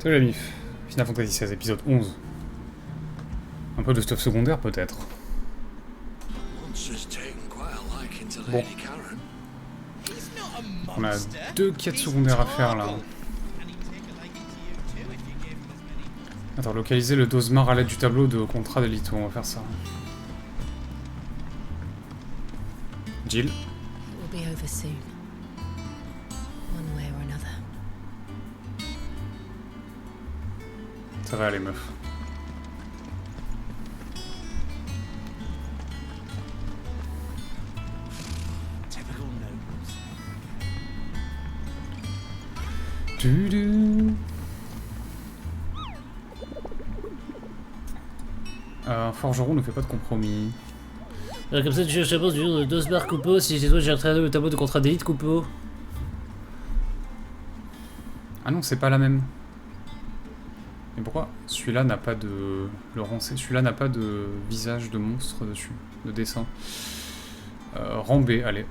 Salut la mif. Final Fantasy XVI, épisode 11. Un peu de stuff secondaire peut-être. Bon. On a 2 quêtes secondaires à faire là. Attends, localiser le Dosmar à l'aide du tableau de contrat de Lito, on va faire ça. Jill. Ça va aller meuf. Un forgeron ne fait pas de compromis. Comme ça, tu cherches la bourse du jour de Dosmar Coupeau. Si c'est toi, j'ai retraité le tableau de contrat d'élite Coupeau. Ah non, c'est pas la même. Mais pourquoi celui-là n'a pas de... Celui-là n'a pas de visage de monstre dessus, de dessin. Rang B, allez.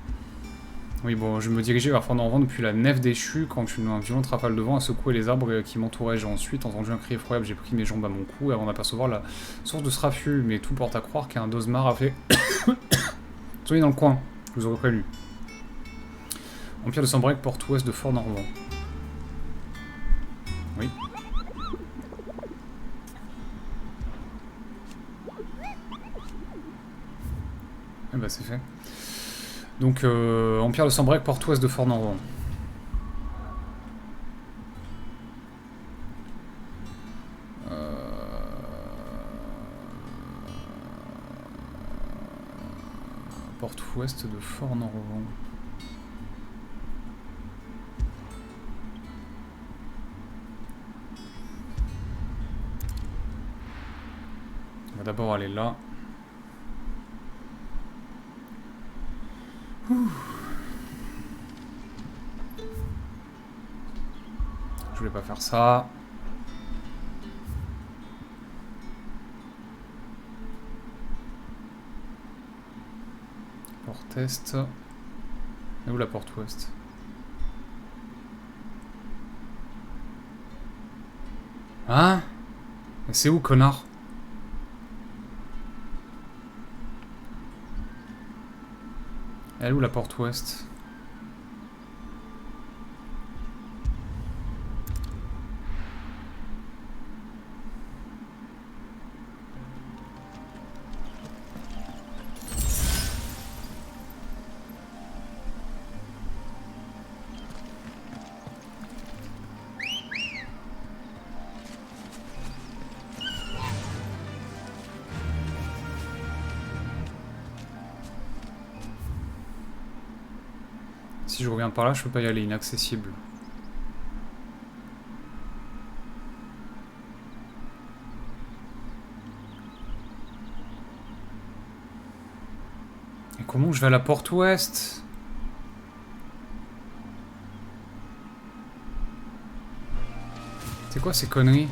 Oui, bon, je me dirigeais vers Fort-Norvent depuis la nef déchue quand une violente rafale de vent a secoué les arbres qui m'entouraient. J'ai ensuite entendu un cri effroyable, j'ai pris mes jambes à mon cou avant d'apercevoir la source de ce raffut, mais tout porte à croire qu'un Dosmar a fait... Soyez dans le coin, je vous aurais prévenu. Empire de Sambrec, porte ouest de Fort-Norvent. Oui. Eh bah c'est fait. Donc, Empire de Sambrec, porte ouest de Fort-Norvent. Porte ouest de Fort-Norvent. On va d'abord aller là. Je voulais pas faire ça. Porte est. Et où la porte ouest? Hein? Mais c'est où, connard? Elle est où la porte ouest? Si je reviens par là, je peux pas y aller, inaccessible. Et comment je vais à la porte ouest? C'est quoi ces conneries?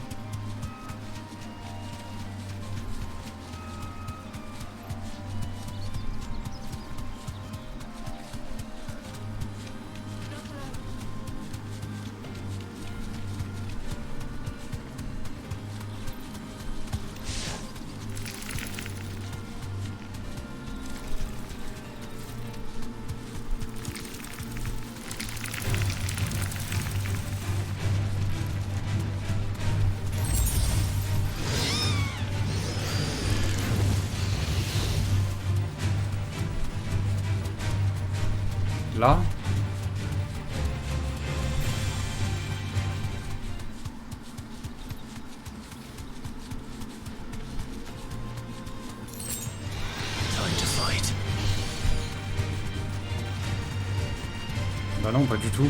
Là. Bah non, pas du tout.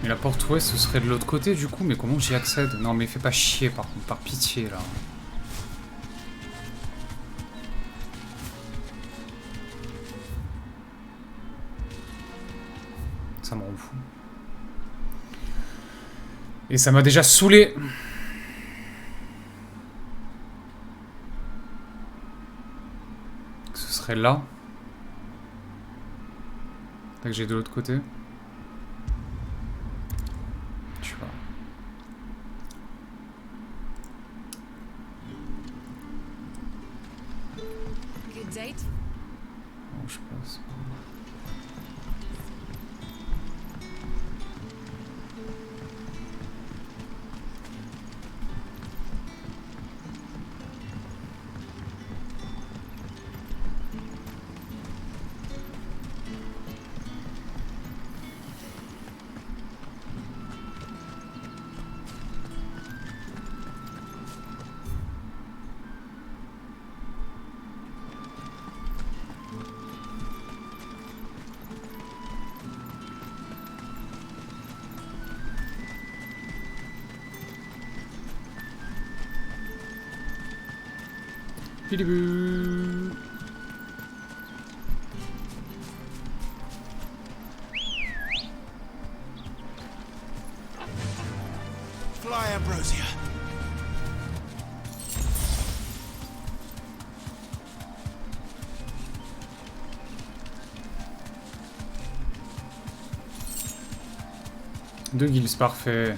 Mais la porte ouest, ce serait de l'autre côté du coup, mais comment j'y accède? Non mais fais pas chier par contre, par pitié là. Ça me rend fou. Et ça m'a déjà saoulé. Ce serait là. Là que j'ai de l'autre côté. Tu vois. Good date? Bon, je passe. Pidibou. Fly, Ambrosia. Deux guilds, parfait.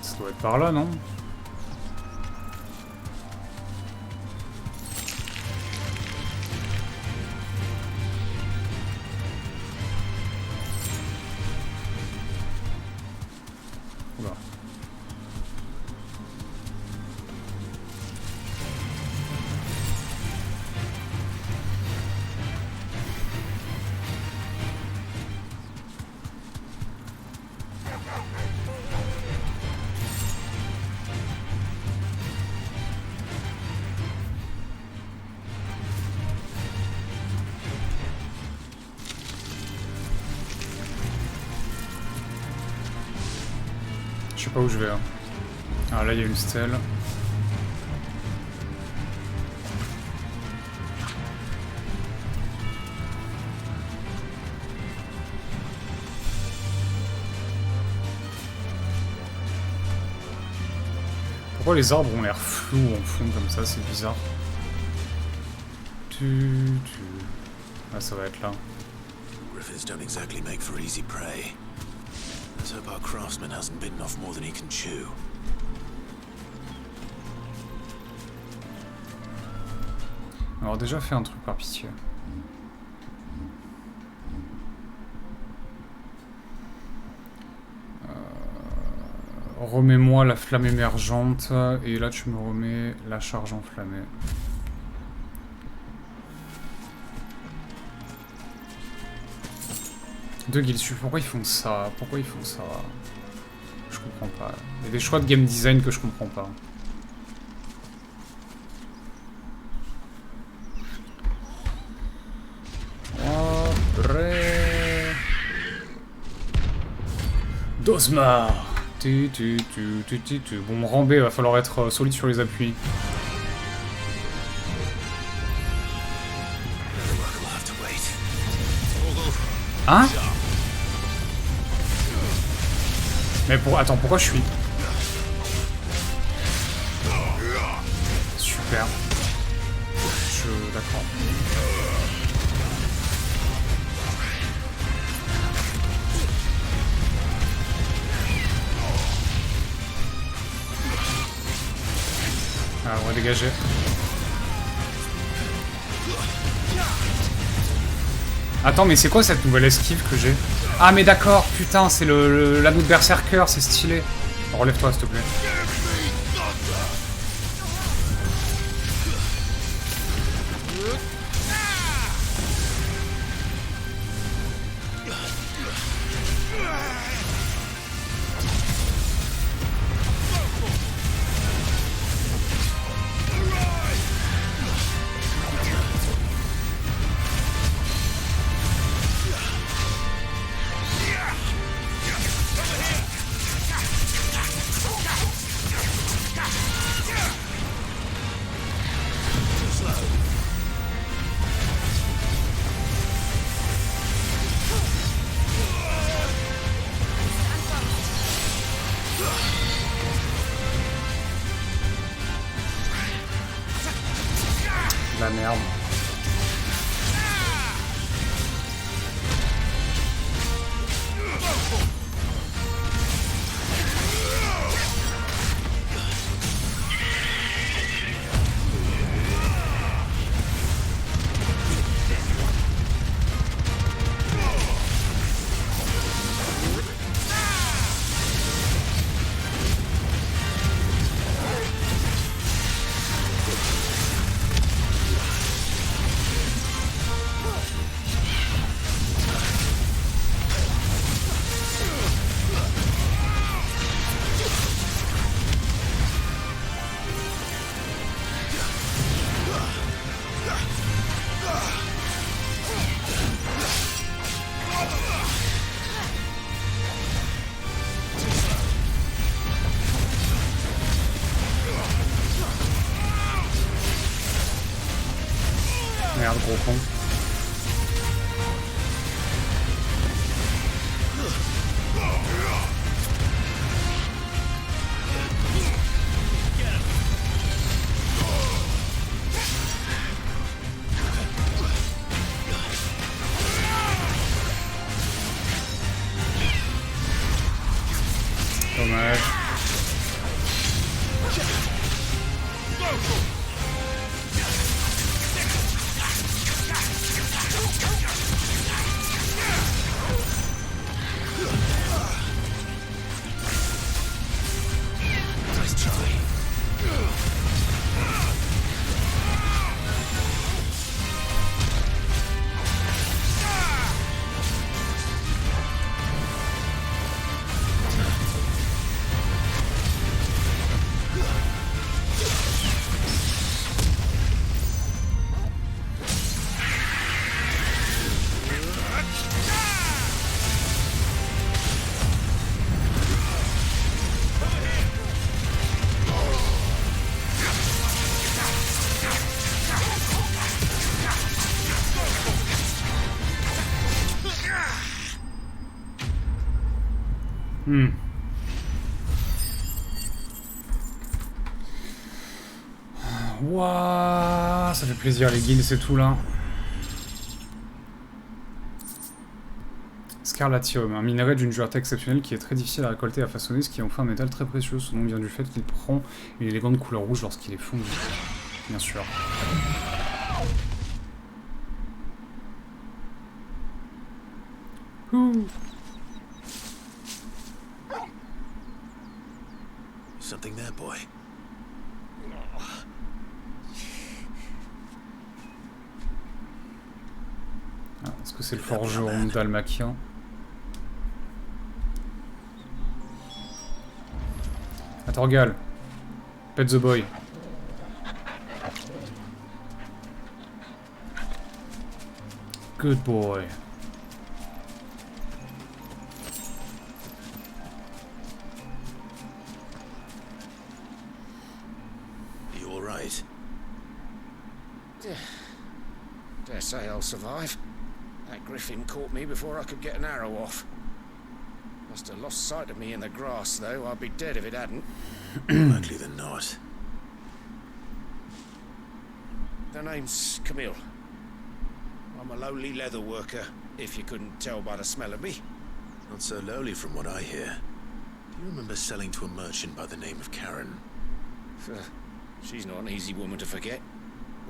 Ça doit être par là, non? Oula. Je sais pas où je vais. Hein. Ah là il y a une stèle. Pourquoi les arbres ont l'air flous en fond comme ça? C'est bizarre. Ah ça va être là. Griffins don't exactly make for easy prey. Let's hope our craftsman hasn't bitten off more than he can chew. Alors déjà fait un truc par pitié. Remets-moi la flamme émergente et là tu me remets la charge enflammée. Deux guilds, pourquoi ils font ça? Pourquoi ils font ça? Je comprends pas. Il y a des choix de game design que je comprends pas. Après... Dosmar. Bon, Rambé, va falloir être solide sur les appuis. Hein? Mais attends, pourquoi je suis... Super. D'accord. Ah, on va dégager. Attends, mais c'est quoi cette nouvelle esquive que j'ai? Ah, mais d'accord, putain, c'est l'anneau de Berserker, c'est stylé. Relève-toi, s'il te plaît. La merde. Merde, gros con. Dommage. Wouah, ça fait plaisir les guilds, c'est tout là. Scarlatium, un minerai d'une dureté exceptionnelle qui est très difficile à récolter et à façonner, ce qui en fait un métal très précieux. Son nom vient du fait qu'il prend une élégante couleur rouge lorsqu'il est fondu. Bien sûr. Ouh. Something there, boy. Ah, est-ce que c'est le forgeron dalmakien? Torgal. Pet the boy. Good boy. You all right? Dare say I'll survive. That griffin caught me before I could get an arrow off. Must have lost sight of me in the grass, though. I'd be dead if it hadn't. Likely than not. The name's Camille. I'm a lowly leather worker, if you couldn't tell by the smell of me. Not so lowly from what I hear. Do you remember selling to a merchant by the name of Karen? She's not an easy woman to forget.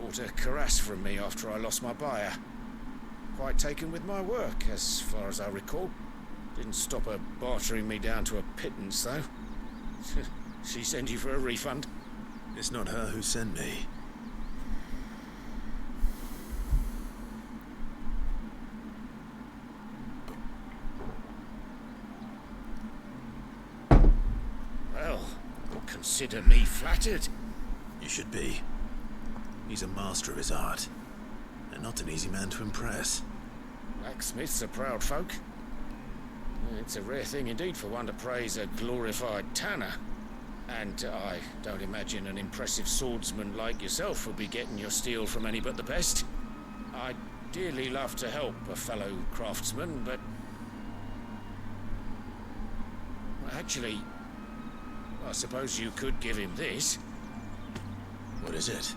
Bought a cuirass from me after I lost my buyer. Quite taken with my work, as far as I recall. Didn't stop her bartering me down to a pittance, though. She sent you for a refund? It's not her who sent me. Well, consider me flattered. You should be. He's a master of his art, and not an easy man to impress. Blacksmiths are proud folk. It's a rare thing indeed for one to praise a glorified tanner. And I don't imagine an impressive swordsman like yourself will be getting your steel from any but the best. I'd dearly love to help a fellow craftsman, but... well, actually, I suppose you could give him this. What is it?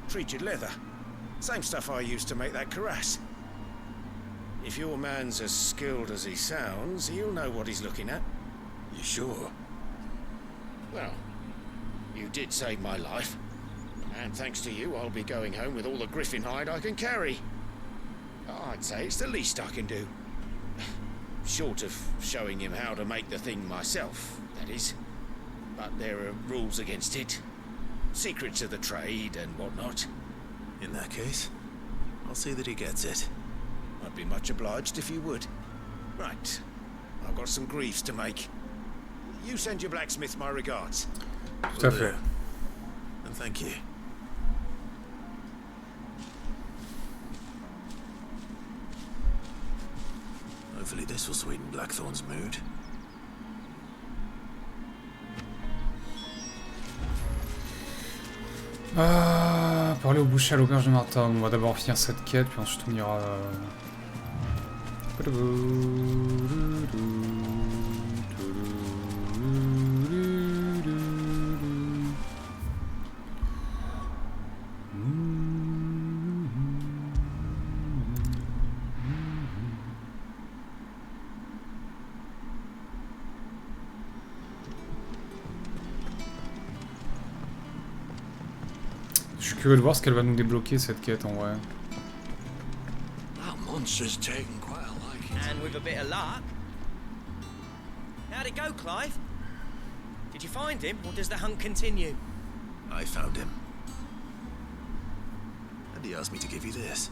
Treated leather. Same stuff I used to make that cuirass. If your man's as skilled as he sounds, he'll know what he's looking at. You sure? Well, you did save my life. And thanks to you, I'll be going home with all the griffin hide I can carry. I'd say it's the least I can do. Short of showing him how to make the thing myself, that is. But there are rules against it. Secrets of the trade and whatnot. In that case, I'll see that he gets it. I'd be much obliged if you would. Right. I've got some greaves to make. You send your blacksmith my regards. Tout à fait. And thank you. Hopefully this will sweeten Blackthorn's mood. Parler au boucher à l'auberge de Martin. On va d'abord finir cette quête, puis ensuite on ira... Je suis curieux de voir ce qu'elle va nous débloquer cette quête en vrai. That monster's taken quite a liking. And with a bit of luck. How'd it go, Clive? Did you find him, or does the hunt continue? I found him. And he asked me to give you this,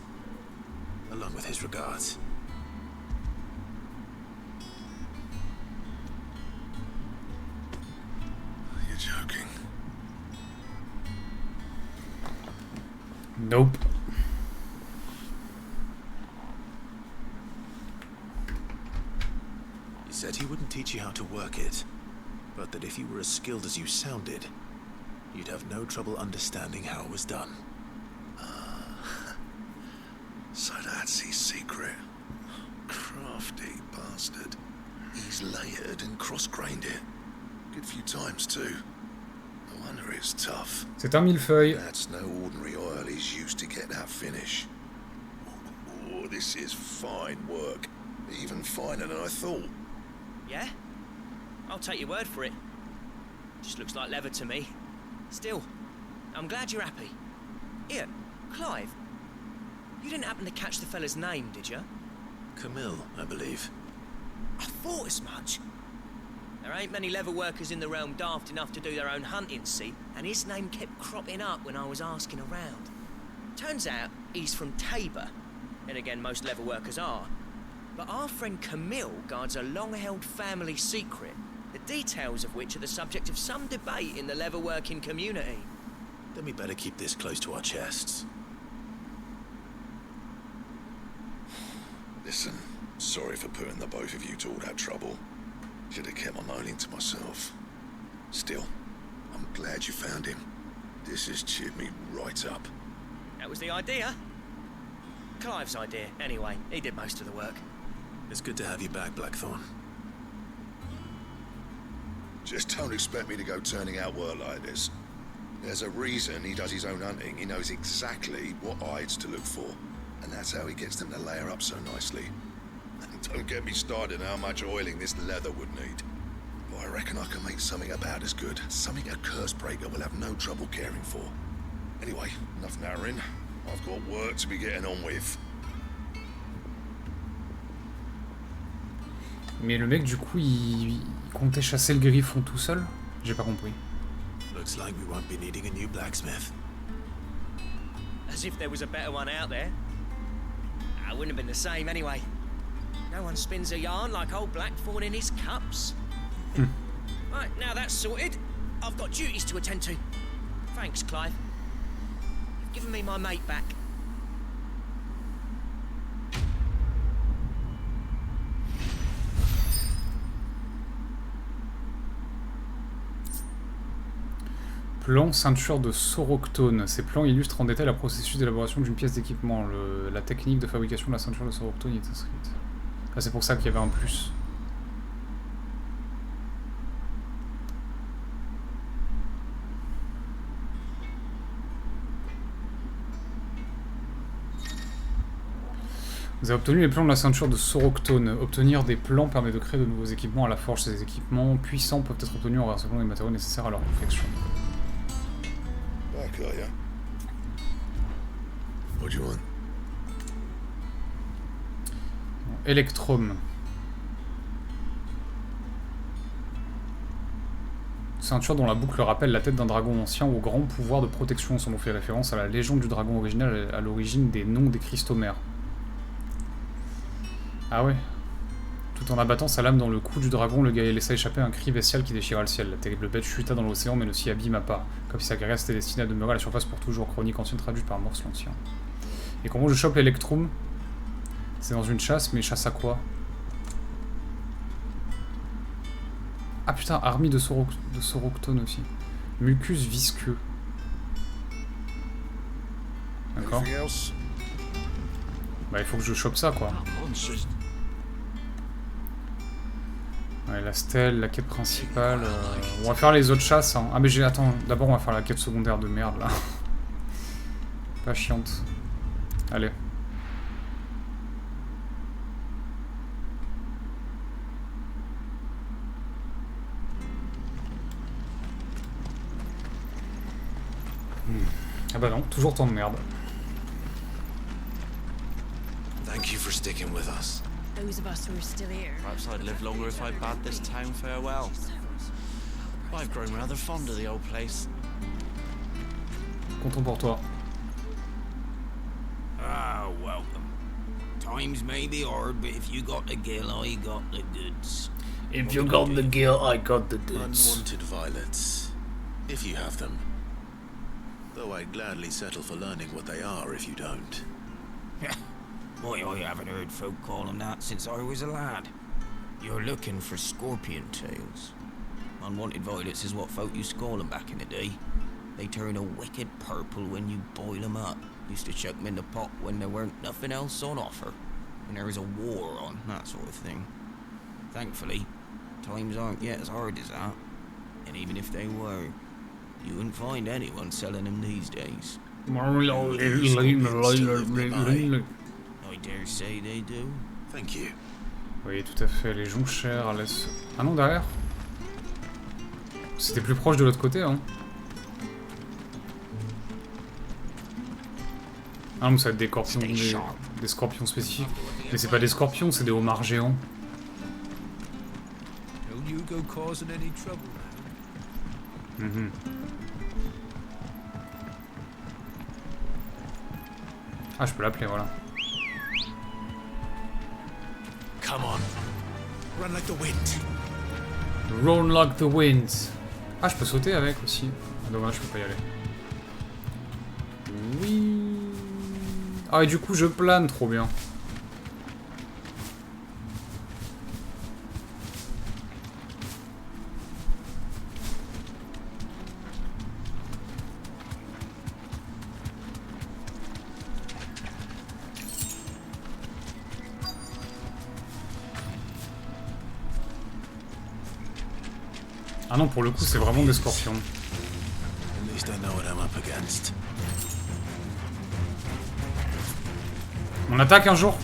along with his regards. You're joking. Nope. He said he wouldn't teach you how to work it, but that if you were as skilled as you sounded, you'd have no trouble understanding how it was done. So that's his secret. Crafty bastard. He's layered and cross-grained it. Good few times too. No wonder it's tough. C'est un millefeuille. That's no ordinary oil he's used to get that finish. Oh, this is fine work. Even finer than I thought. Yeah? I'll take your word for it. Just looks like leather to me. Still, I'm glad you're happy. Here, Clive. You didn't happen to catch the fella's name, did you? Camille, I believe. I thought as much. There ain't many leather workers in the realm daft enough to do their own hunting, see? And his name kept cropping up when I was asking around. Turns out he's from Tabor. And again, most leather workers are. But our friend Camille guards a long-held family secret, the details of which are the subject of some debate in the leather-working community. Then we better keep this close to our chests. Listen, sorry for putting the both of you to all that trouble. Should have kept my moaning to myself. Still, I'm glad you found him. This has cheered me right up. That was the idea. Clive's idea, anyway. He did most of the work. It's good to have you back, Blackthorn. Just don't expect me to go turning out work like this. There's a reason he does his own hunting. He knows exactly what hides to look for. And that's how he gets them to layer up so nicely. And don't get me started on how much oiling this leather would need. I reckon I can make something about as good. Something a curse breaker will have no trouble caring for. Anyway, enough narrowing. I've got work to be getting on with. Mais le mec, du coup, il comptait chasser le griffon tout seul? J'ai pas compris. Looks like we won't be needing a new blacksmith. As if there was a better one out there. I wouldn't have been the same anyway. No one spins a yarn like old Blackthorn in his cups. Right, now that's sorted. I've got duties to attend to. Thanks, Clive. You've given me my mate back. Plan ceinture de soroctone. Ces plans illustrent en détail le processus d'élaboration d'une pièce d'équipement. La technique de fabrication de la ceinture de soroctone y est inscrite. Ah, c'est pour ça qu'il y avait un plus. Vous avez obtenu les plans de la ceinture de soroctone. Obtenir des plans permet de créer de nouveaux équipements à la forge. Ces équipements puissants peuvent être obtenus en rassemblant les matériaux nécessaires à leur confection. Back, are ya? What do you want? Electrum. Ceinture dont la boucle rappelle la tête d'un dragon ancien au grand pouvoir de protection. Son nom fait référence à la légende du dragon original à l'origine des noms des cristomères. Ah ouais. Tout en abattant sa lame dans le cou du dragon, le guerrier laissa échapper un cri bestial qui déchira le ciel. La terrible bête chuta dans l'océan mais ne s'y abîma pas. Comme si sa guerrière s'était destinée à demeurer à la surface pour toujours. Chronique ancienne traduite par Morse l'Ancien. Et comment je chope l'Electrum? C'est dans une chasse, mais chasse à quoi? Ah putain, armie de soroctone aussi. Mucus visqueux. D'accord. Anything else? Bah il faut que je chope ça quoi. Ouais, la stèle, la quête principale. On va faire les autres chasses. Hein. Ah mais j'ai... Attends, d'abord on va faire la quête secondaire de merde là. Pas chiante. Allez. Ah bah non, toujours tant de merde. Thank you for sticking with us. Those of us who are still here. Perhaps I'd live longer if I bade this town farewell. I've grown rather fond of the old place. Content pour toi. Ah, welcome. Times may be hard, but if you got the gill, I got the goods. If you got the gear, I got the goods. Unwanted violets, if you have them. Though I'd gladly settle for learning what they are if you don't. Boy, I haven't heard folk call them that since I was a lad. You're looking for scorpion tails. Unwanted violets is what folk used to call them back in the day. They turn a wicked purple when you boil them up. Used to chuck them in the pot when there weren't nothing else on offer. When there was a war on, that sort of thing. Thankfully, times aren't yet as hard as that. And even if they were, you wouldn't find anyone selling them these days. I dare say they do. Thank you. Oui, tout à fait. Les jonchères laissent... Ah non, derrière. C'était plus proche de l'autre côté, hein. Ah non, ça va être des scorpions, des scorpions spécifiques. Mais c'est pas des scorpions, c'est des homards géants. Mhm. Ah, je peux l'appeler, voilà. Come on. Run like the wind. Run like the wind. Ah, je peux sauter avec aussi. Ah, dommage, je peux pas y aller. Oui. Ah, et du coup, je plane, trop bien. Ah non, pour le coup, c'est vraiment des scorpions. At least I know what I'm up against. On attaque un jour.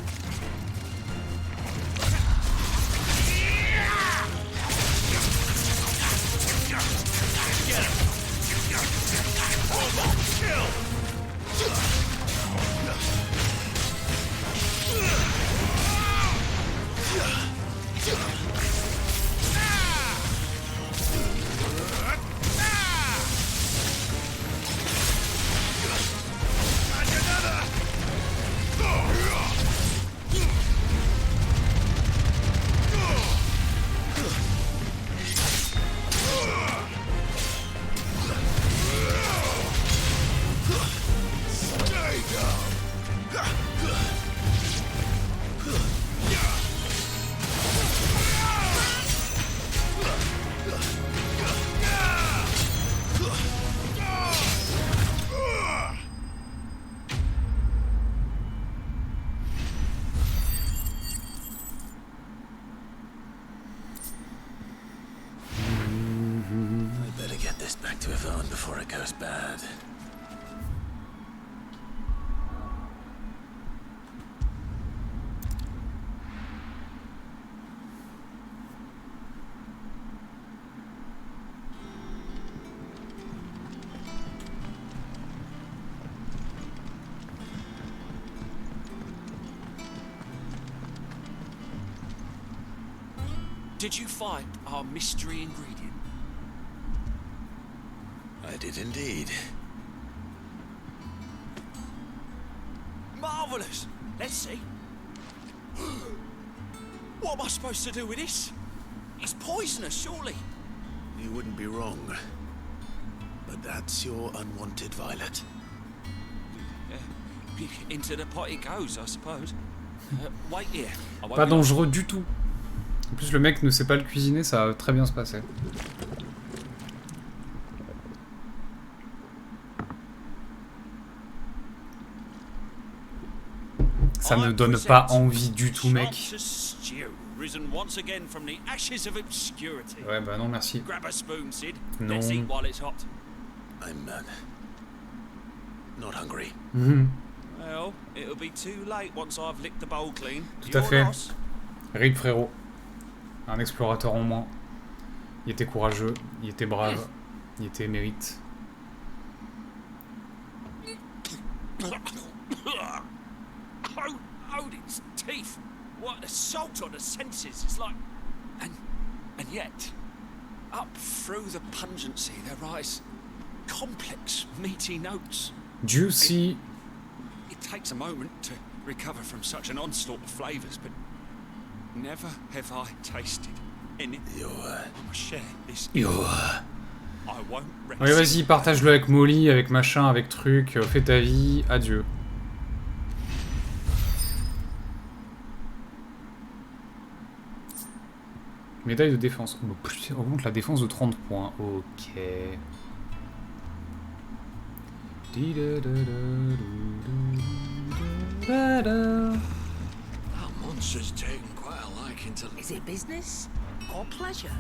back to Yvonne before it goes bad. Did you find our mystery ingredient? I did indeed. Marvellous! Let's see. What am I supposed to do with this? It's poisonous, surely. You wouldn't be wrong. But that's your unwanted violet. Into the pot it goes, I suppose. Wait here. I won't Pas be dangereux du tout. En plus, le mec ne sait pas le cuisiner, ça va très bien se passer. Ça ne donne pas envie du tout, mec. Ouais, bah non, merci. Non. I'm not hungry. Well, it'll be too late once I've licked the bowl clean. Tout à fait. Rip, frérot. Un explorateur en moins. Il était courageux, il était brave, il était mérite. Hold its teeth. What an assault on the senses. It's like... And yet, up through the pungency there rise complex, meaty notes. Juicy. It takes a moment to recover from such an onslaught of flavours, but never have I tasted any. Share this. I won't rest. Ouais, vas-y, partage-le avec Molly, avec machin, avec truc, fais ta vie, adieu. Médaille de défense. Oh, plus, augmente la défense de 30 points. Ok. Is it business or pleasure?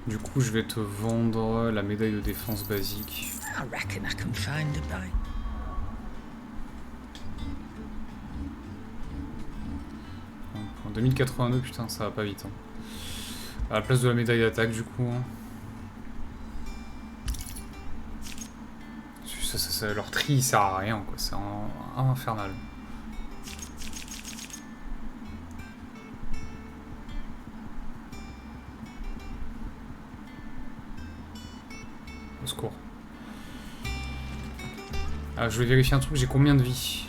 Du coup, je vais te vendre la médaille de défense basique. I reckon I can find a buy. En 2082, putain, ça va pas vite. Hein. À la place de la médaille d'attaque, du coup. Hein. Leur tri, il sert à rien, quoi. C'est infernal. Au secours. Ah, je vais vérifier un truc, j'ai combien de vie?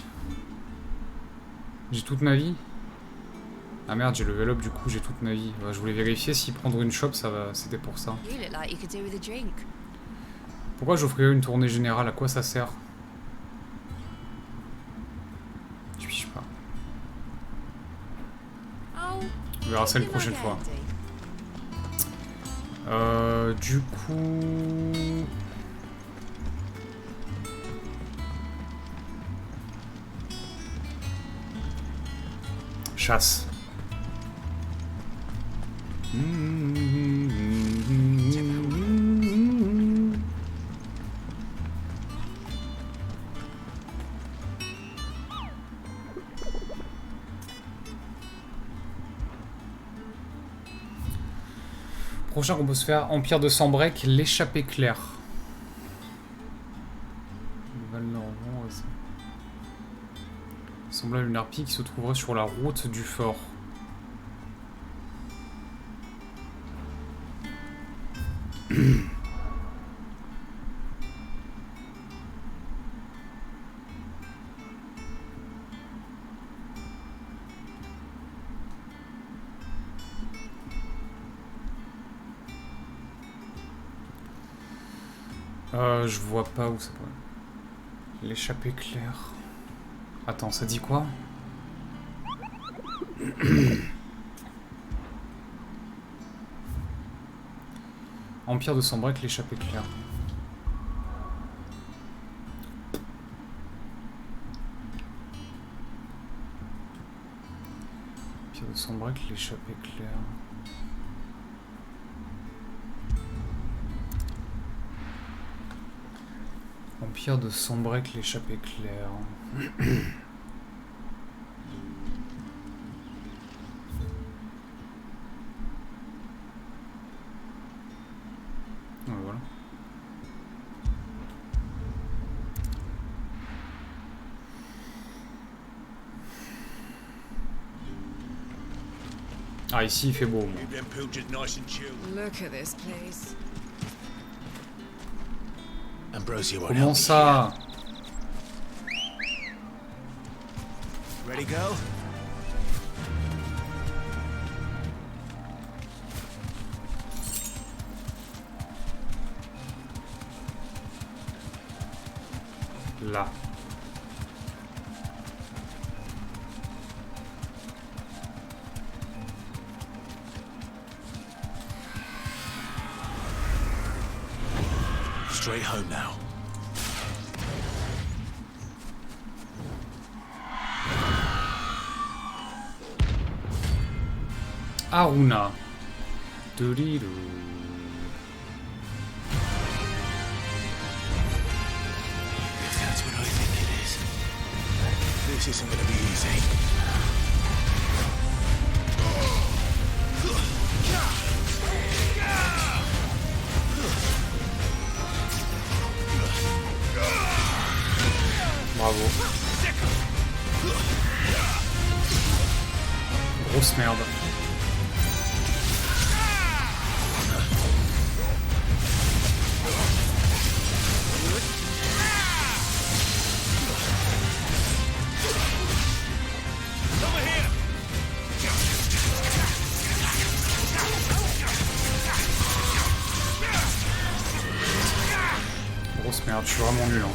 J'ai toute ma vie? Ah merde, j'ai level up, du coup j'ai toute ma vie. Ouais, je voulais vérifier si prendre une shop, ça va, c'était pour ça. You look like you could do with a drink. Pourquoi j'offrirais une tournée générale? À quoi ça sert? Je sais pas. Oh, On verra ça une prochaine fois. Du coup... Chasse. Prochain qu'on peut se faire, Empire de Sambrec, l'échappée claire. Val-Normand, ouais, semblable à une harpie qui se trouverait sur la route du fort. Je vois pas où ça pourrait. L'échappée claire. Attends, ça dit quoi? Empire de Sambrec, l'échappée claire. Empire de Sambrec, l'échappée claire. L'Empire de Sombrec, l'échappée claire. Voilà. Ah, ici il fait beau. Moi. Look at this place. Ambrosia won't Comment help me ça? here. Ready, go? Là. Straight home now. Aruna. Doodidoo. If that's what I think it is, this isn't gonna be easy. Bravo. Grosse merde. Grosse merde, je suis vraiment nul. Hein.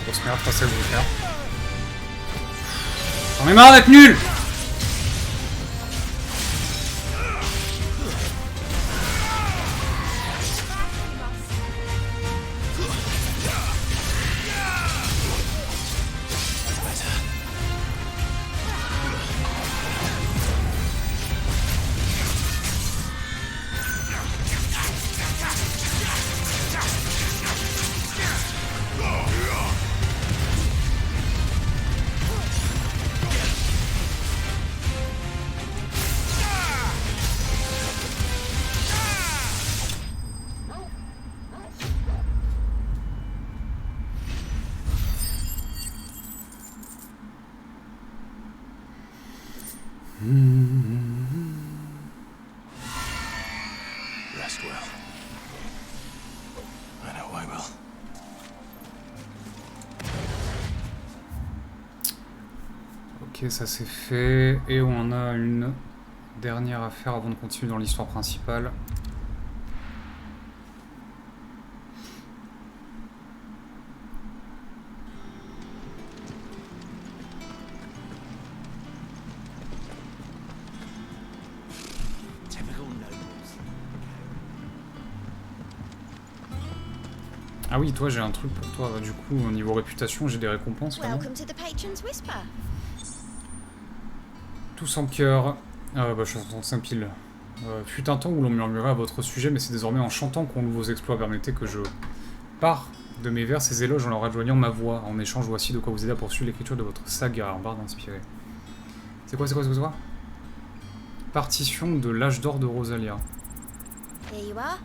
Grosse merde, pas ça que je veux faire. J'en ai marre d'être nul! Rest well. I know I will. Ok, ça c'est fait. Et on a une dernière affaire avant de continuer dans l'histoire principale. Ah oui, toi j'ai un truc pour toi. Du coup, au niveau réputation, j'ai des récompenses quand même. Welcome to the Patron's Whisper. Tous en cœur. Bah je suis à 35 piles. Fut un temps où l'on murmurait à votre sujet, mais c'est désormais en chantant qu'on loue vos exploits. Permettez que je pars de mes vers ces éloges en leur adjoignant ma voix. En échange, voici de quoi vous aider à poursuivre l'écriture de votre saga en barre d'inspirer. C'est quoi? Partition de l'âge d'or de Rosalia. Here you are.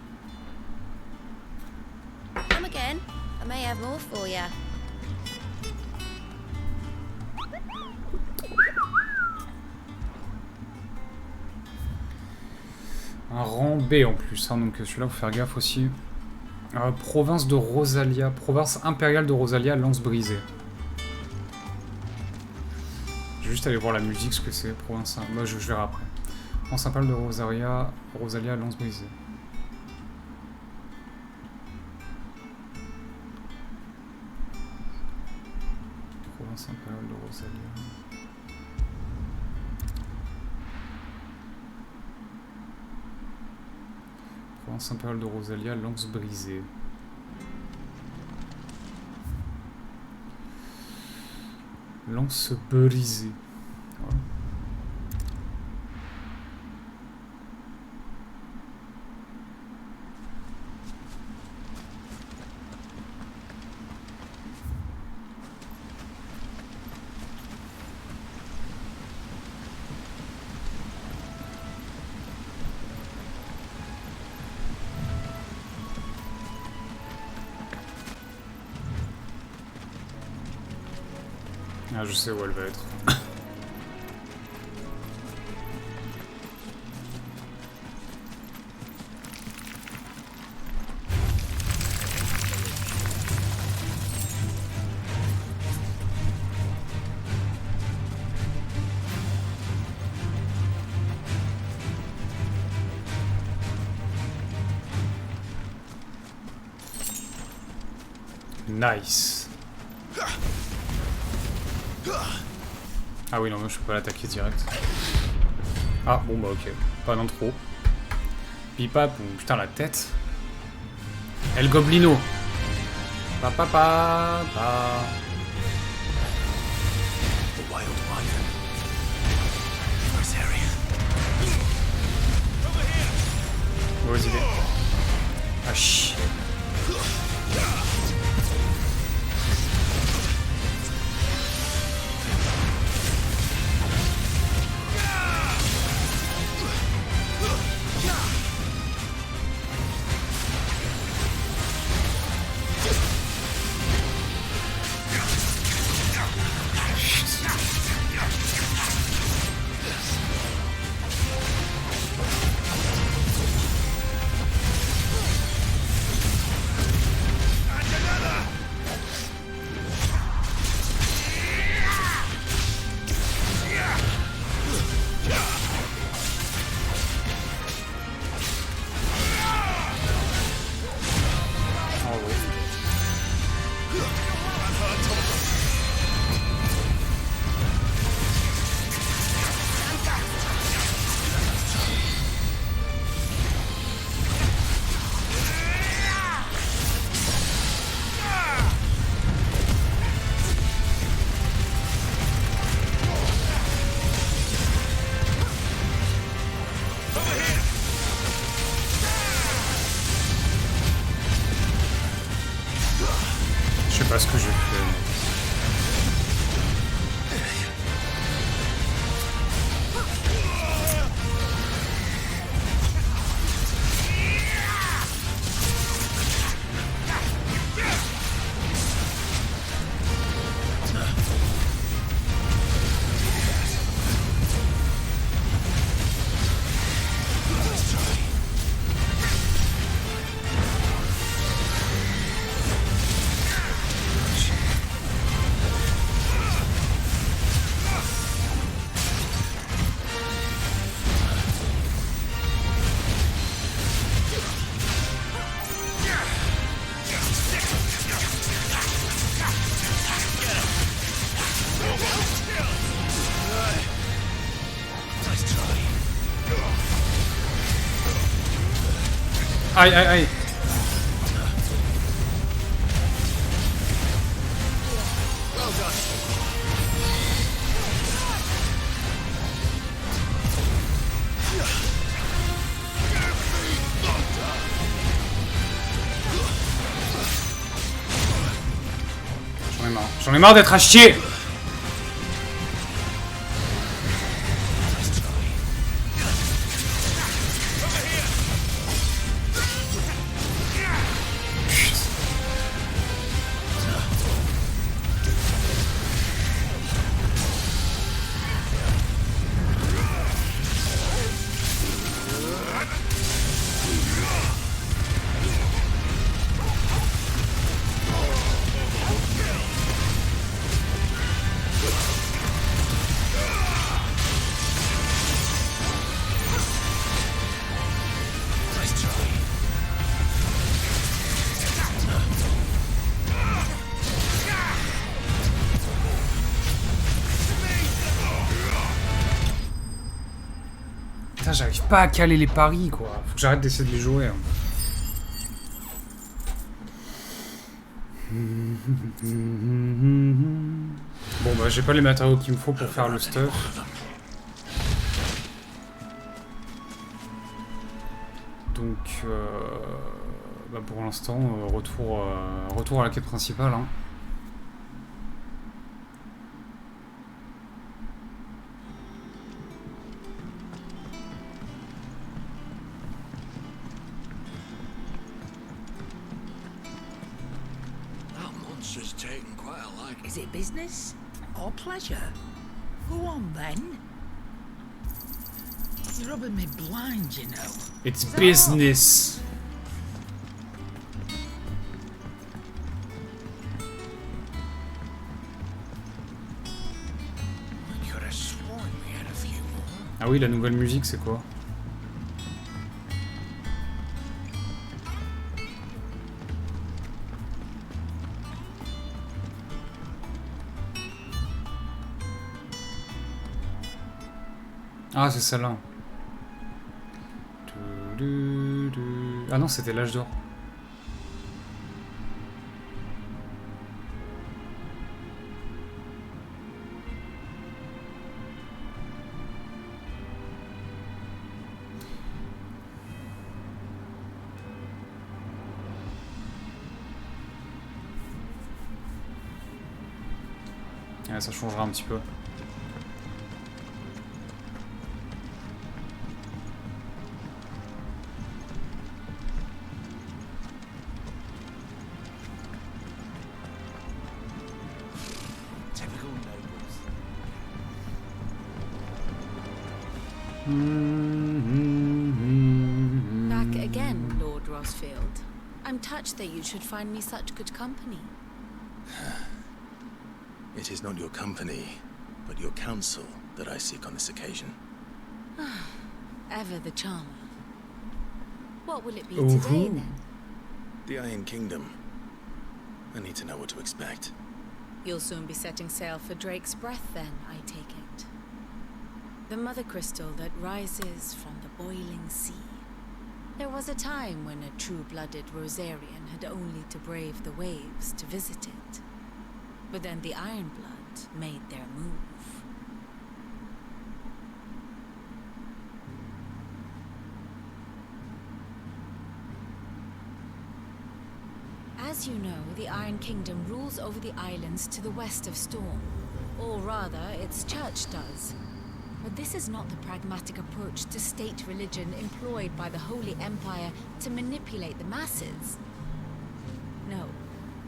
Come again. I may have more for you. Un rang B en plus, hein, donc celui-là, faut faire gaffe aussi. Province de Rosalia, province impériale de Rosalia, lance brisée. Je vais juste aller voir la musique, ce que c'est, province... Moi, je verrai après. Province impériale de Rosalia, lance brisée. Province impériale de Rosalia... Province impériale de Rosalia, lance brisée. Lance brisée. Voilà. Ah, je sais où elle va être. Nice. Ah oui, non, moi je peux pas l'attaquer direct. Ah, bon bah ok. Pas d'intro. Pipa, putain la tête. El Goblino. Pa pa pa pa. The wild one. Where's Harry? Mauvaise idée. Ah chier. Je sais pas ce que j'ai fait. Aïe aïe aïe. J'en ai marre d'être à chier. Putain, j'arrive pas à caler les paris, quoi. Faut que j'arrête d'essayer de les jouer. Hein. Bon, bah, j'ai pas les matériaux qu'il me faut pour faire le stuff. Donc, bah, pour l'instant, retour à la quête principale. Hein. Is it business or pleasure? Go on then. You're rubbing me blind, you know. It's business. Ah oui, la nouvelle musique, c'est quoi? Ah, c'est celle-là. Ah non, c'était l'âge d'or. Ouais, ça changera un petit peu. Back again, Lord Rosfield. I'm touched that you should find me such good company. It is not your company, but your counsel that I seek on this occasion. Ever the charmer. What will it be today, then? The Iron Kingdom. I need to know what to expect. You'll soon be setting sail for Drake's Breath, then, I take it. The mother crystal that rises from the boiling sea. There was a time when a true-blooded Rosarian had only to brave the waves to visit it. But then the Ironblood made their move. As you know, the Iron Kingdom rules over the islands to the west of Storm. Or rather, its church does. But this is not the pragmatic approach to state religion employed by the Holy Empire to manipulate the masses. No,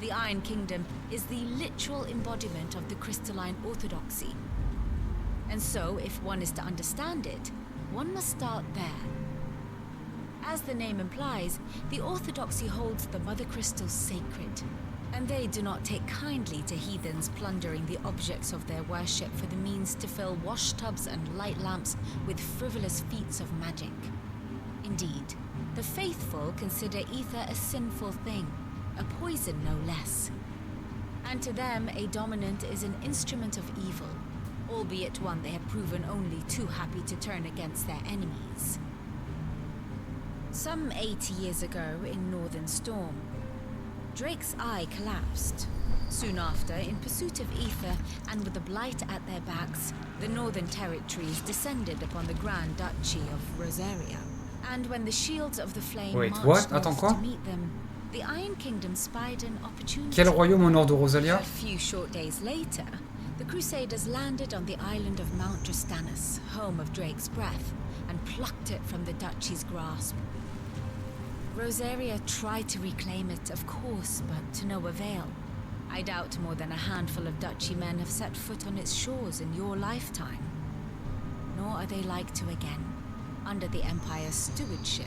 the Iron Kingdom is the literal embodiment of the crystalline orthodoxy. And so, if one is to understand it, one must start there. As the name implies, the orthodoxy holds the mother crystals sacred. And they do not take kindly to heathens plundering the objects of their worship for the means to fill washtubs and light lamps with frivolous feats of magic. Indeed, the faithful consider ether a sinful thing, a poison no less. And to them, a dominant is an instrument of evil, albeit one they have proven only too happy to turn against their enemies. Some 80 years ago in Northern Storm, Drake's eye collapsed, Soon after, in pursuit of ether and with the blight at their backs, the northern territories descended upon the Grand Duchy of Rosaria. And when the shields of the flame marched north to meet them, the Iron Kingdom spied an opportunity. Quel royaume au nord de Rosalia? A few short days later, the Crusaders landed on the island of Mount Dristanus, home of Drake's Breath, and plucked it from the duchy's grasp. Rosaria tried to reclaim it, of course, but to no avail. I doubt more than a handful of duchy men have set foot on its shores in your lifetime. Nor are they like to again, under the Empire's stewardship,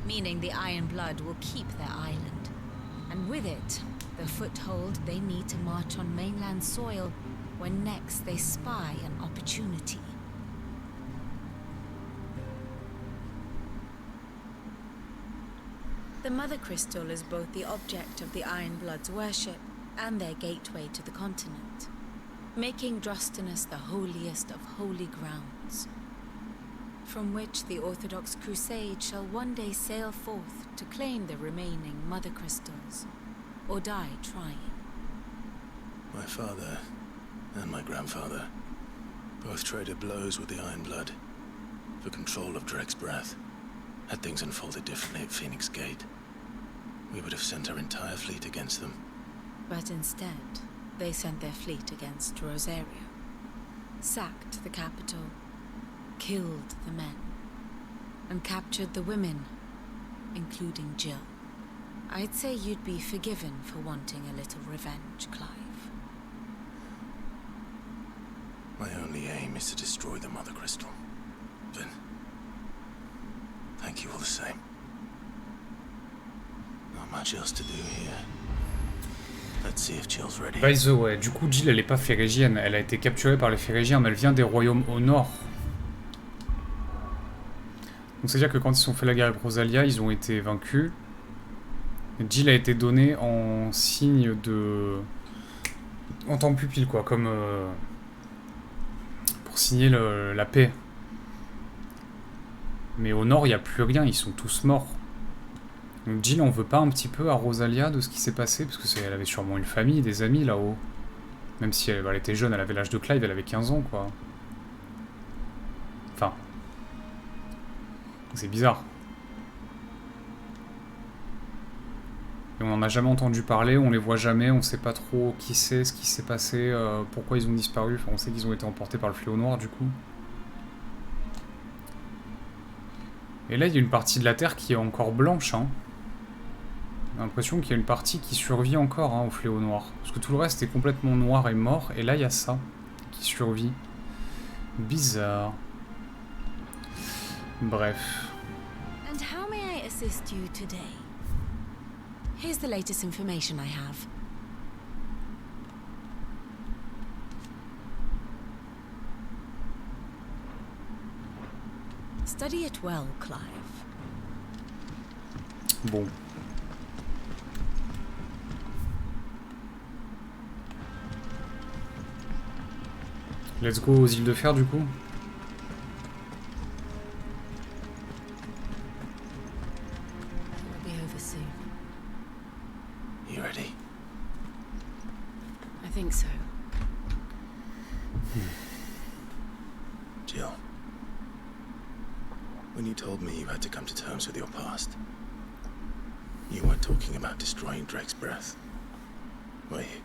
meaning the Iron Blood will keep their island. And with it, the foothold they need to march on mainland soil when next they spy an opportunity. The Mother Crystal is both the object of the Iron Blood's worship and their gateway to the continent, making Drostanus the holiest of holy grounds, from which the Orthodox Crusade shall one day sail forth to claim the remaining Mother Crystals, or die trying. My father and my grandfather both traded blows with the Iron Blood for control of Drake's Breath. Had things unfolded differently at Phoenix Gate, we would have sent our entire fleet against them. But instead, they sent their fleet against Rosaria, sacked the capital, killed the men, and captured the women, including Jill. I'd say you'd be forgiven for wanting a little revenge, Clive. My only aim is to destroy the Mother Crystal. But thank you all the same. Not much else to do here. Let's see if Jill's ready. By the way, du coup Jill elle est pas férégienne, elle a été capturée par les férégiens mais elle vient des royaumes au nord. Donc c'est à dire que quand ils ont fait la guerre avec Rosalia, ils ont été vaincus. Et Jill a été donnée en signe de... en tant que pupille quoi, comme... pour signer la paix. Mais au nord, il n'y a plus rien, ils sont tous morts. Donc Jill, on veut pas un petit peu à Rosalia de ce qui s'est passé, parce que elle avait sûrement une famille, des amis là-haut. Même si elle était jeune, elle avait l'âge de Clive, elle avait 15 ans quoi. Enfin... c'est bizarre. Et on n'en a jamais entendu parler, on les voit jamais, on sait pas trop qui c'est, ce qui s'est passé, pourquoi ils ont disparu. Enfin, on sait qu'ils ont été emportés par le fléau noir du coup. Et là, il y a une partie de la Terre qui est encore blanche. Hein. J'ai l'impression qu'il y a une partie qui survit encore hein, au fléau noir. Parce que tout le reste est complètement noir et mort. Et là, il y a ça qui survit. Bizarre. Bref. And how may I assist you today? Here's the latest information I have. Study it well, Clive. Bon. Let's go aux îles de fer du coup. It'll be over soon. You ready? I think so. Jill. When you told me you had to come to terms with your past, you weren't talking about destroying Drake's Breath, were you?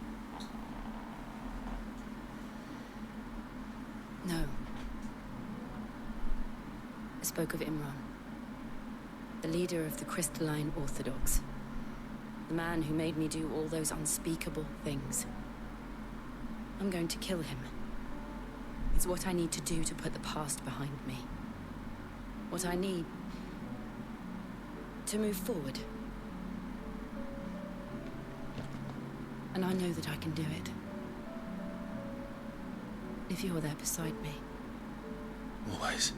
No. I spoke of Imran, the leader of the Crystalline Orthodox, the man who made me do all those unspeakable things. I'm going to kill him. It's what I need to do to put the past behind me. What I need to move forward. And I know that I can do it. If you're there beside me. Always.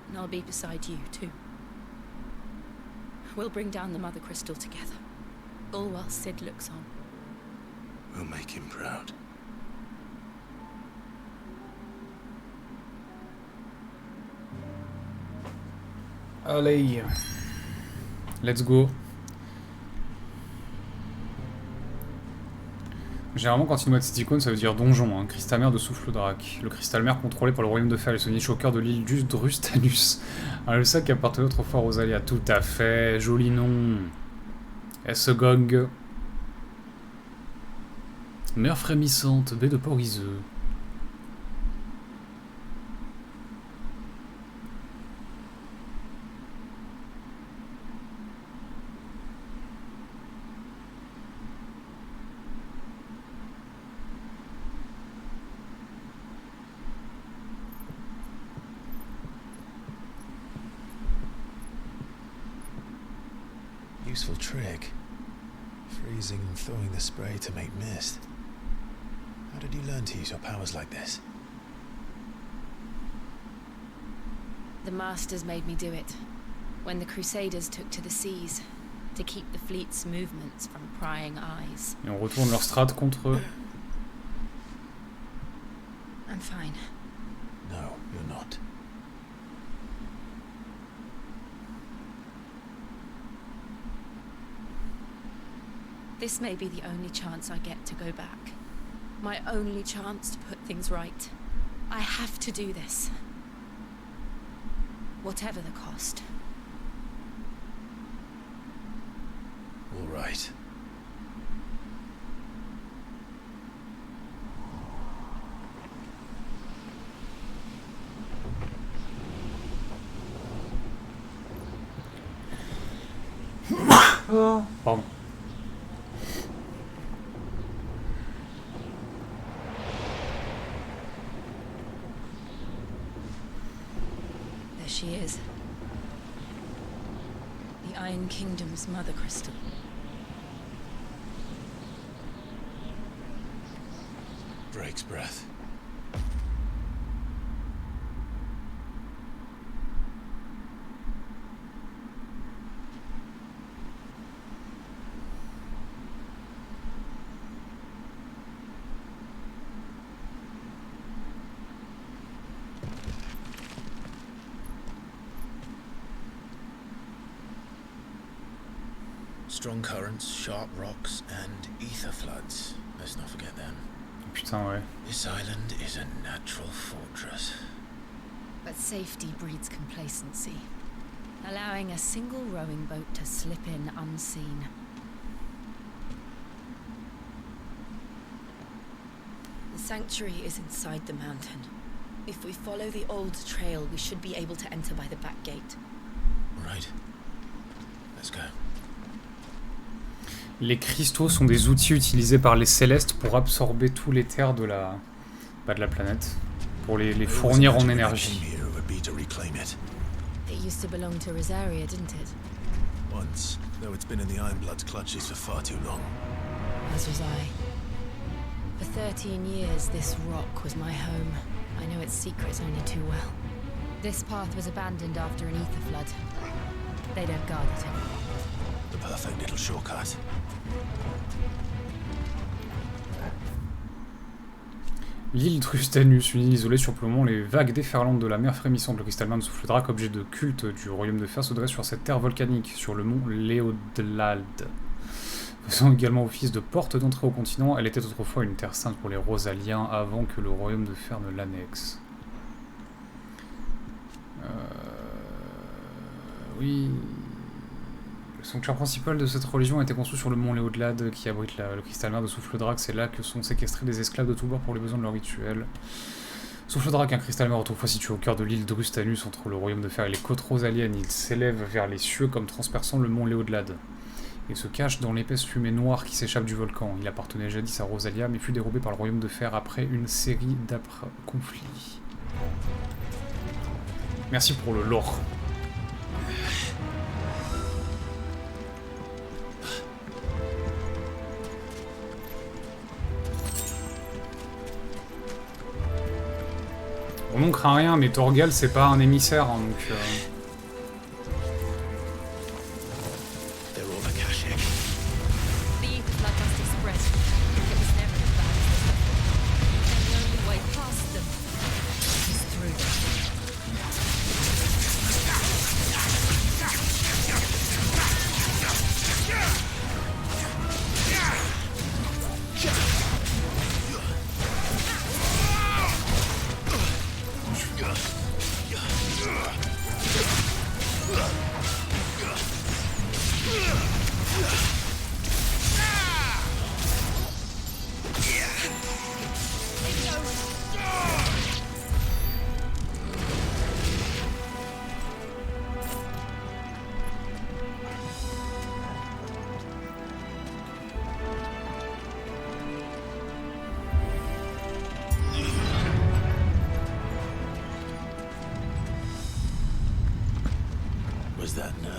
And I'll be beside you, too. We'll bring down the Mother Crystal together. All while Sid looks on. We'll make him proud. Allez. Let's go. Généralement, quand ils noient cette icône, ça veut dire donjon, hein. Cristal mer de Souffle-Drac. Le cristal mer contrôlé par le royaume de fer et se niche au cœur de l'île Drustanus. Le sac qui appartenait autrefois à Rosalia. Tout à fait, joli nom. Essegog. Mer frémissante, baie de Poriseux. Useful trick. Freezing and thawing the spray to make mist. How did you learn to use your powers like this? The Masters made me do it. When the Crusaders took to the seas, to keep the fleet's movements from prying eyes. Et on retourne leur strat contre eux. I'm fine. No, you're not. This may be the only chance I get to go back. My only chance to put things right. I have to do this. Whatever the cost. All right. Pardon. There she is. The Iron Kingdom's mother crystal. Drake's breath. Strong currents, sharp rocks, and ether floods. Let's not forget them. Putain, ouais. This island is a natural fortress. But safety breeds complacency, allowing a single rowing boat to slip in unseen. The sanctuary is inside the mountain. If we follow the old trail, we should be able to enter by the back gate. Right. Let's go. Les cristaux sont des outils utilisés par les célestes pour absorber tout l'éther de la planète, pour les fournir en énergie. It used to belong to Rosaria, didn't it? Once, though it's been in the Ironblood's clutches for far too long. As was I. For 13 years, this rock was my home. I know its secrets only too well. This path was abandoned after an ether flood. They don't guard it anymore. The perfect little shortcut. L'île Drustanus, une île isolée surplombant les vagues déferlantes de la mer frémissante. Le cristal de Souffle-Drac, objet de culte du royaume de fer, se dresse sur cette terre volcanique, sur le mont Léodlald. Faisant également office de porte d'entrée au continent, elle était autrefois une terre sainte pour les Rosaliens avant que le royaume de fer ne l'annexe. Oui... Le sanctuaire principal de cette religion a été construit sur le mont Léodlald qui abrite le cristal mer de Souffle-Drac. C'est là que sont séquestrés des esclaves de tous bords pour les besoins de leur rituel. Souffle-Drac, un cristal mer autrefois situé au cœur de l'île Drustanus entre le royaume de fer et les côtes rosaliennes. Il s'élève vers les cieux comme transperçant le mont Léodlald. Il se cache dans l'épaisse fumée noire qui s'échappe du volcan. Il appartenait jadis à Rosalia mais fut dérobé par le royaume de fer après une série d'âpres conflits. Merci pour le lore. On craint rien, mais Torgal c'est pas un émissaire, hein, donc...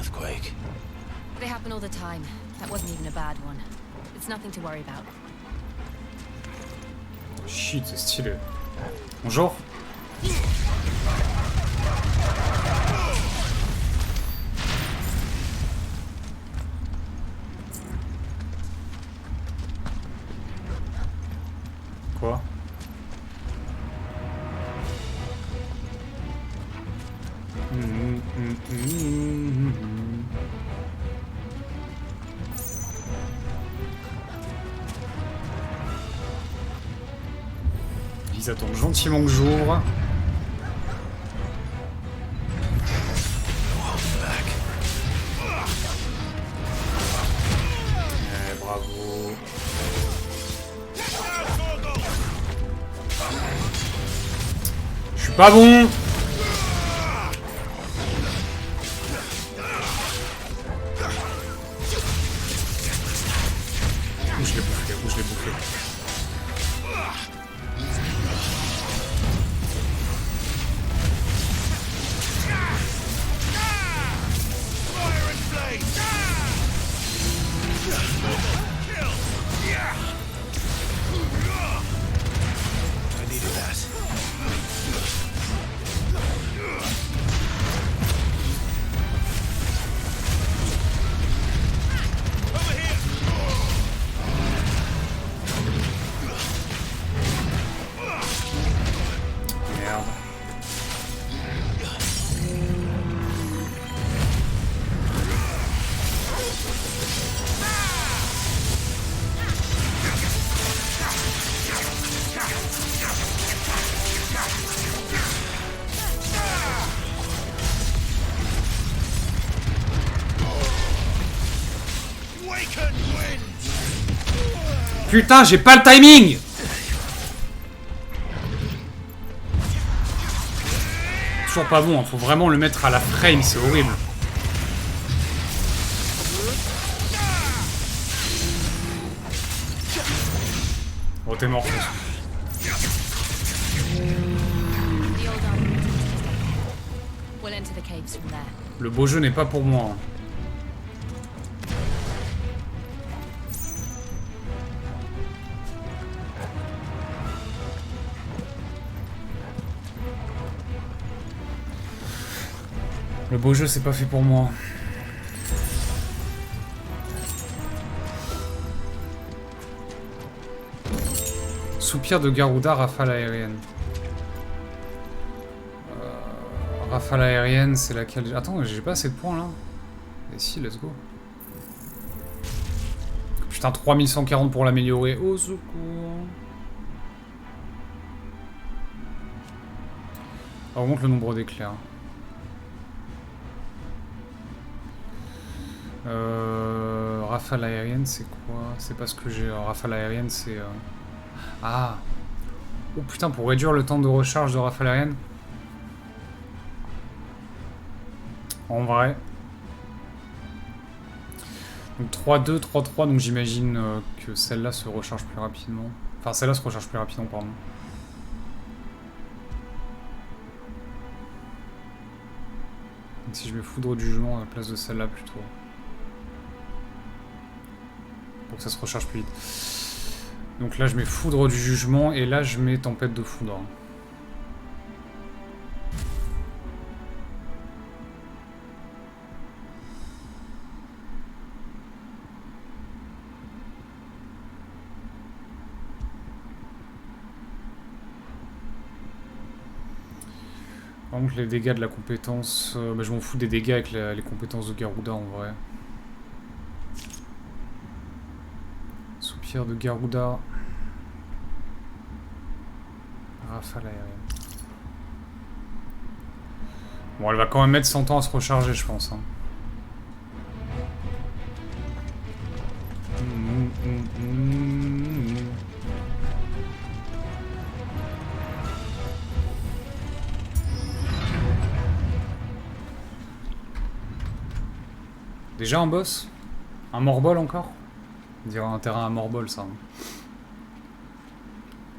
earthquake. They happen all the time. That wasn't even a bad one. It's nothing to worry about. Shit, c'est stylé. Bonjour. Quoi? Ils attendent gentiment que j'ouvre. Bravo. Je suis pas bon. Où je l'ai bouffé, où je l'ai bouffé. Putain, j'ai pas le timing! Toujours pas bon, hein. Faut vraiment le mettre à la frame, c'est horrible. Oh, t'es mort. Le beau jeu n'est pas pour moi. Hein. Le beau jeu, c'est pas fait pour moi. Soupir de Garuda, rafale aérienne. Rafale aérienne, c'est laquelle? Attends, j'ai pas assez de points là. Et si, let's go. Putain, 3140 pour l'améliorer. Au secours. On remonte le nombre d'éclairs. Rafale aérienne, c'est quoi? C'est parce que j'ai... rafale aérienne, c'est... Ah! Oh putain, pour réduire le temps de recharge de rafale aérienne. En vrai. Donc 3-2, 3-3, donc j'imagine que celle-là se recharge plus rapidement. Enfin, celle-là se recharge plus rapidement, pardon. Donc si je mets foudre du jugement à la place de celle-là plutôt. Pour que ça se recharge plus vite. Donc là je mets foudre du jugement et là je mets tempête de foudre. Par contre les dégâts de la compétence... bah, je m'en fous des dégâts avec les compétences de Garuda en vrai. De Garuda. Rafale aérienne. Bon, elle va quand même mettre 100 ans à se recharger, je pense. Hein. Déjà un boss? Un morbol encore? On dirait un terrain à morbol, ça.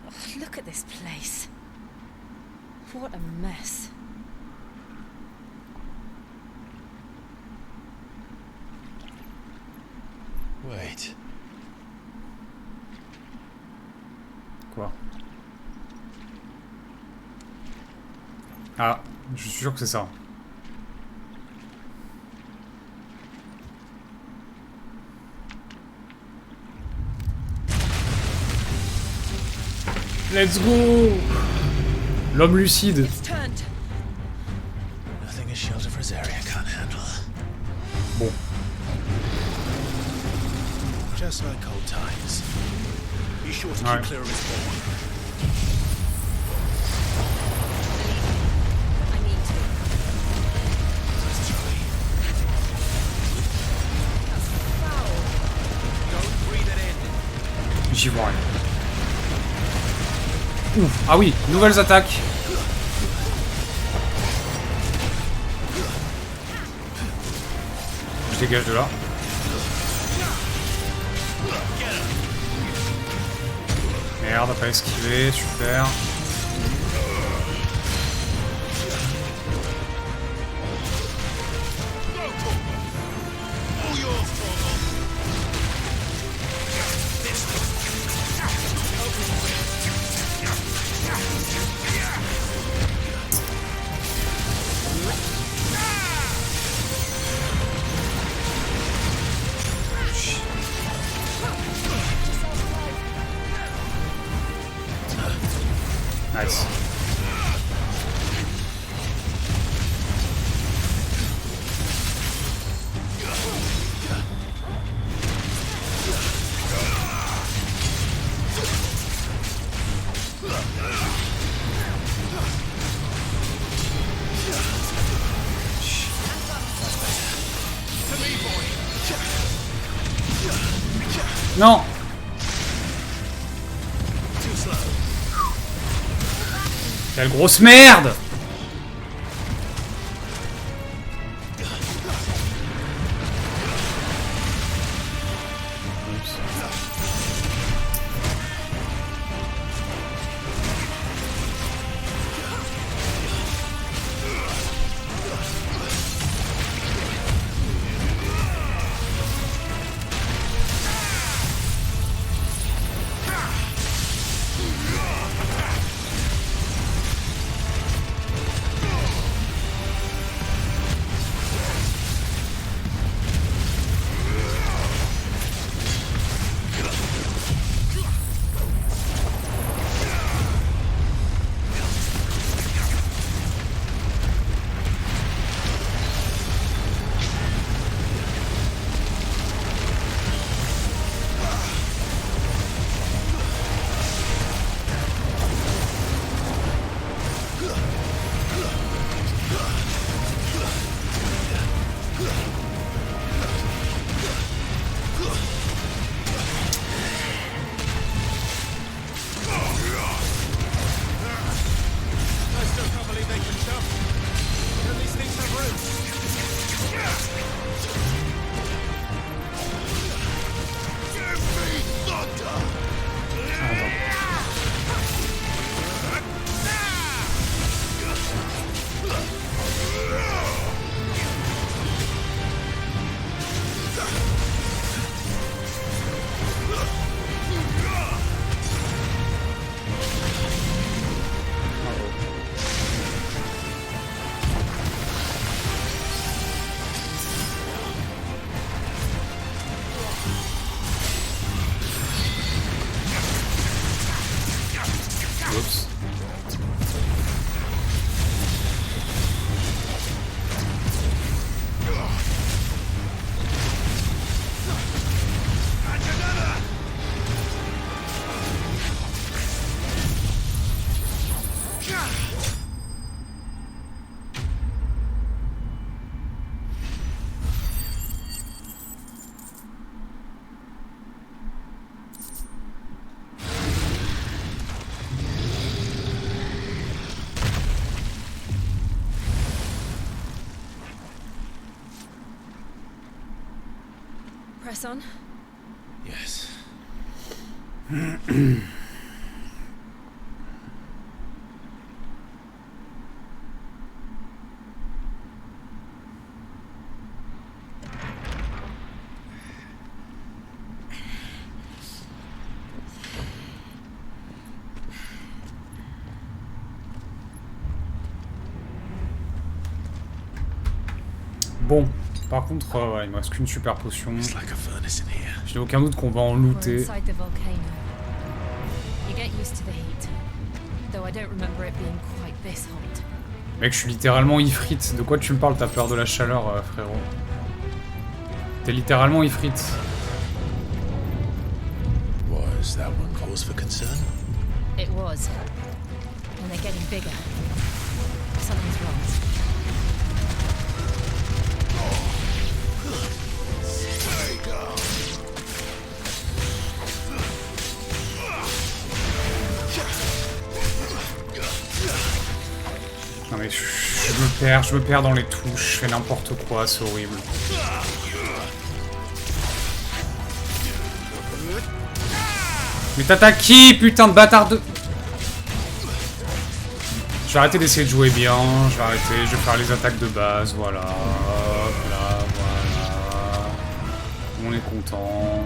Oh, look at this place. What a mess. Wait. Quoi? Ah, je suis sûr que c'est ça. Let's go! L'homme lucide. Nothing a shelter for Zaria can't handle. Bon. Just like old times. Be sure to keep clear of his ball. J'y vois rien. Ouf. Ah oui, nouvelles attaques. Je dégage de là. Merde, pas esquivé, super. Nice. Non. Quelle grosse merde! Oups. Press on? Yes. Bon, par contre, ouais, il me reste qu'une super potion. Je n'ai aucun doute qu'on va en looter. Mec, je suis littéralement ifrit. De quoi tu me parles? T'as peur de la chaleur, frérot? T'es littéralement ifrit. Was that one cause for concern? It was. And they're getting bigger. Something's wrong. Non mais je me perds dans les touches, je fais n'importe quoi, c'est horrible. Mais t'attaques qui, putain de bâtard de... Je vais arrêter d'essayer de jouer bien, je vais arrêter, je vais faire les attaques de base, voilà. Hop là, voilà. On est content.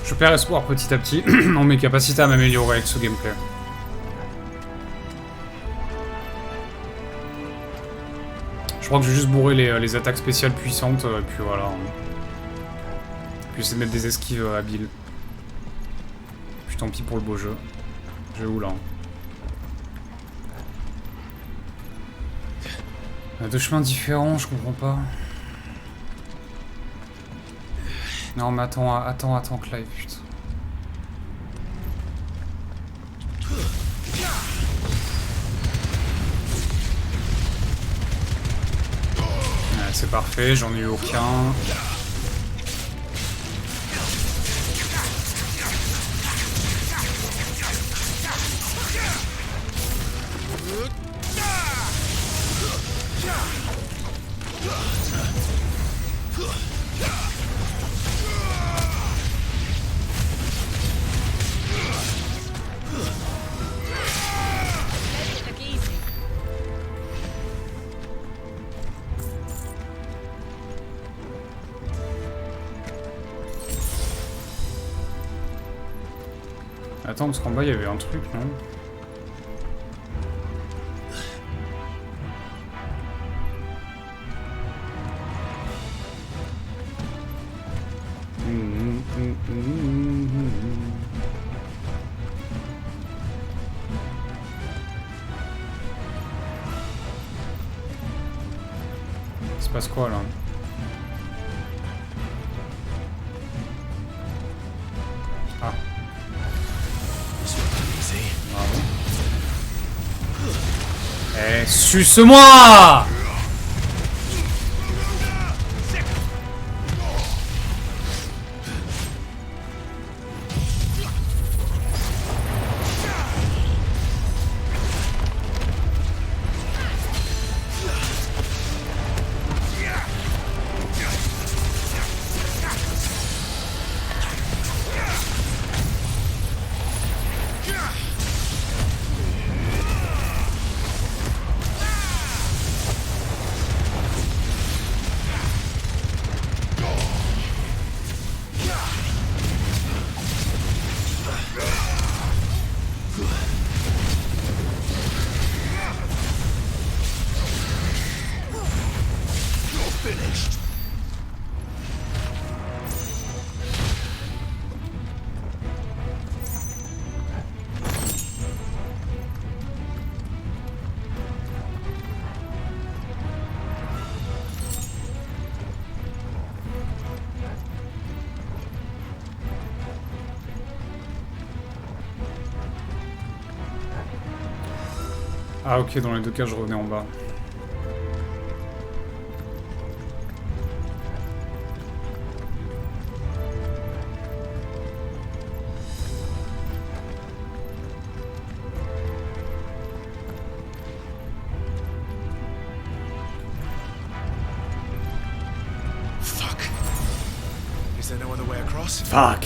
Je perds espoir petit à petit en mes capacités à m'améliorer avec ce gameplay. Je crois que je vais juste bourrer les attaques spéciales puissantes, et puis voilà. Puis essayer de mettre des esquives habiles. Puis tant pis pour le beau jeu. Je vais où là? On a deux chemins différents, je comprends pas. Non mais attends, Clive, putain. Ouais, c'est parfait, j'en ai eu aucun. Attends, parce qu'en bas il y avait un truc, non? Il se passe quoi là? Ah. Eh, suce-moi! Ah ok, dans les deux cas je revenais en bas. Fuck. Is there no other way across? Fuck.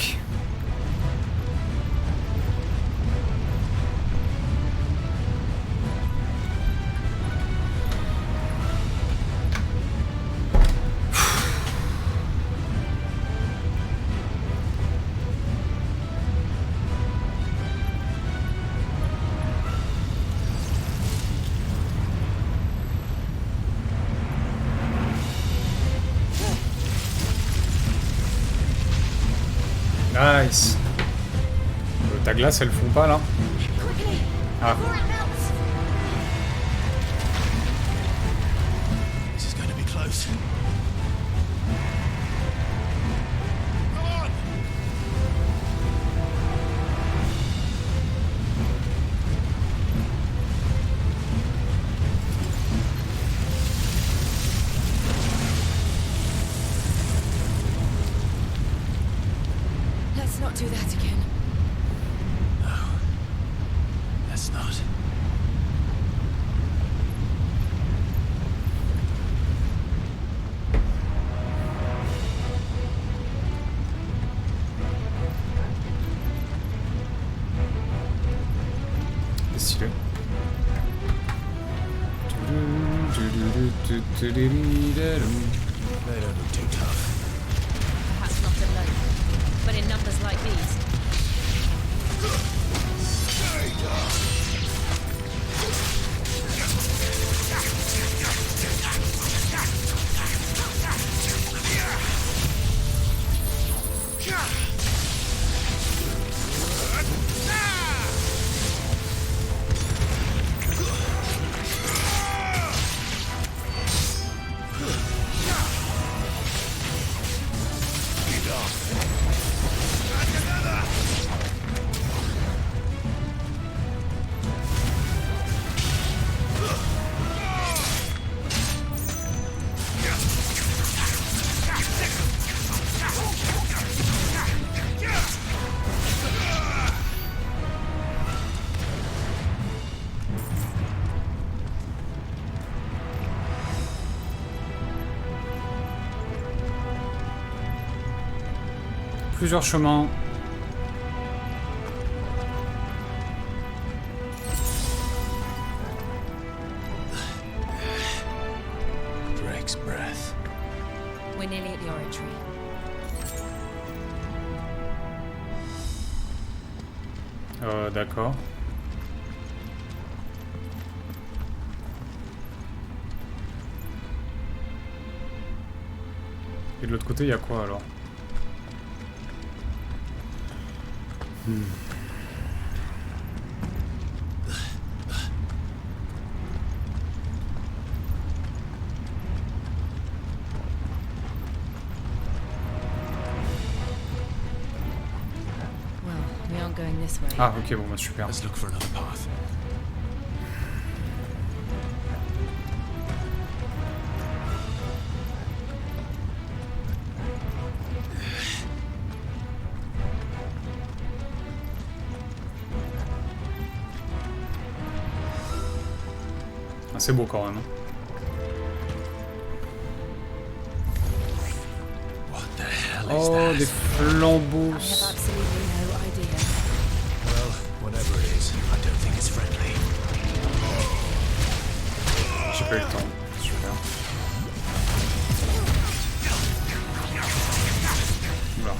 Nice. Ta glace, elle fond pas là? Ah. This is going to be close. Come on! Let's not do that again. No. Let's not. Stylé. They don't look too tough. Perhaps not alone, but in numbers like these. Plusieurs chemins. Drake's breath. We're nearly at the oratory. D'accord. Et de l'autre côté, il y a quoi alors? Well, we aren't going this way. Ah, ok, bon, bah super. Let's look for another path. Ah, c'est beau quand même. What the hell is Oh, that? des flambeaux. I have absolutely no idea. Well, whatever it is, I don't think it's friendly. J'ai pas eu le temps. Super. Oula.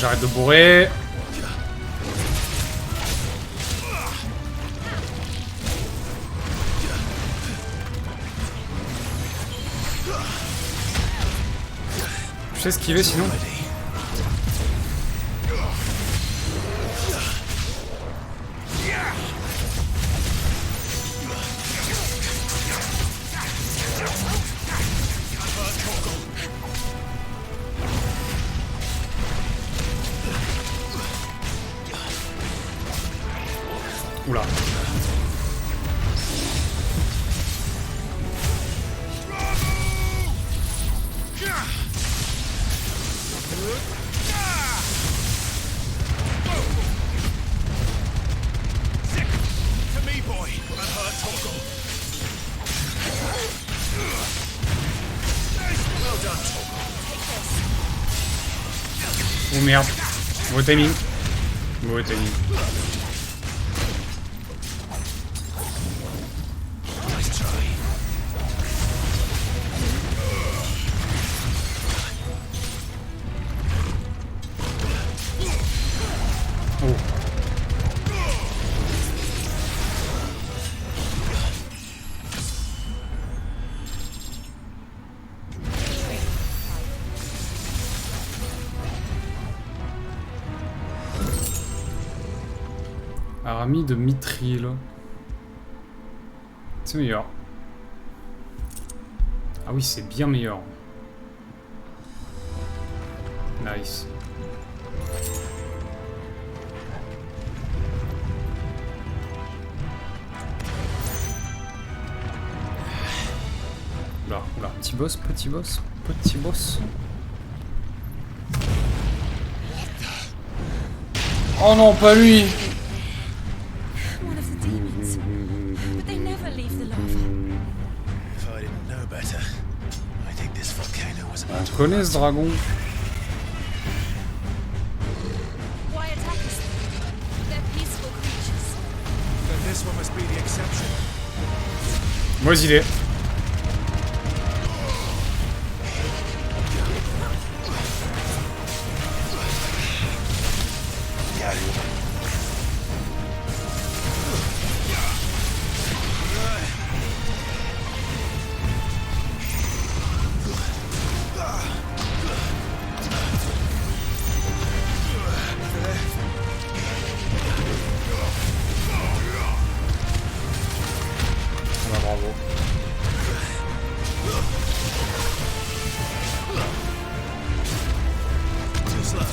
J'arrête de bourrer. Je sais esquiver sinon. Oula. To me, boy, and her Toggle. Well done, Toggle. Oh merde. Mauvais timing. Mauvais timing. Nice try. Oh. Armée de Mithril. C'est meilleur. Ah oui, c'est bien meilleur. Nice. Là, là, petit boss, petit boss, petit boss. Oh non, pas lui. One of the demons. But they never leave the lava. If I didn't know better, I think this volcano was about On connaît ce dragon. Why attack us? They're peaceful creatures. Then this one must be the exception. Mauvaise idée. Ah, bravo. Too slow.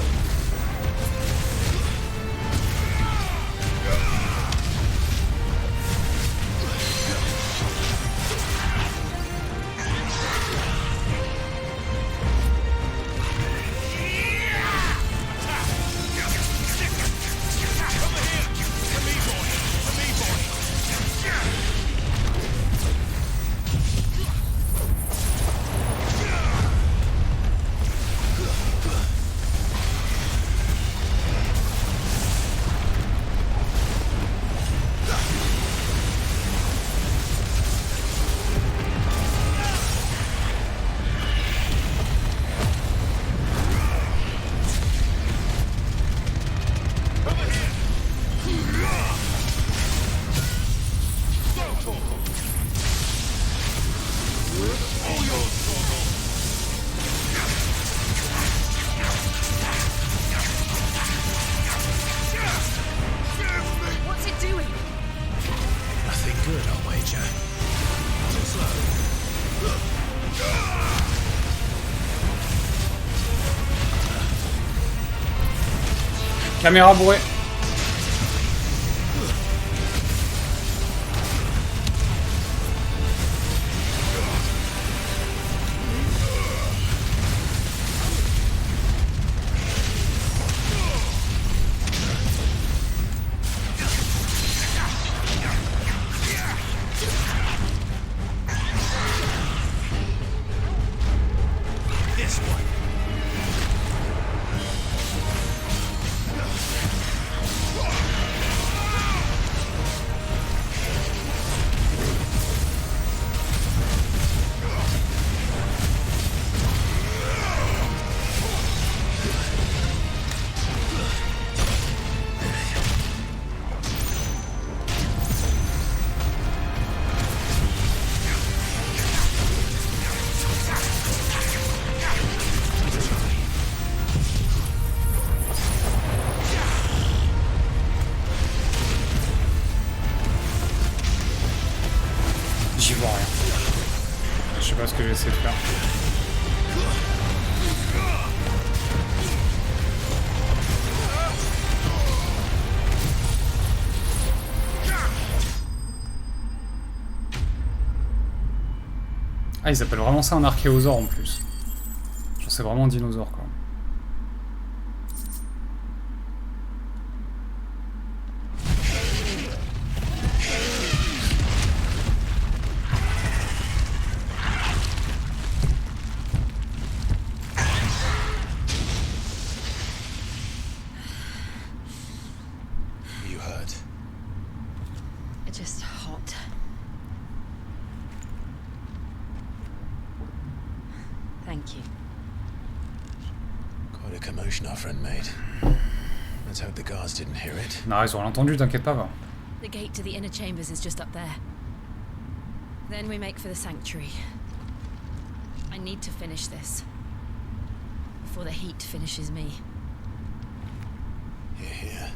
What's it doing? Nothing good, I'll wager. Too slow. Caméra bourrée. This one. J'y vois rien. Je sais pas ce que j'ai essayé de faire. Ah, ils appellent vraiment ça un archéosaure en plus. Genre c'est vraiment un dinosaure quoi. You hurt. It's just hot. Thank you. Quite a commotion our friend made. Let's hope the guards didn't hear it. Non, ils ont rien entendu, t'inquiète pas. Va. The gate to the inner chambers is just up there. Then we make for the sanctuary. I need to finish this. Before the heat finishes me. Here, here.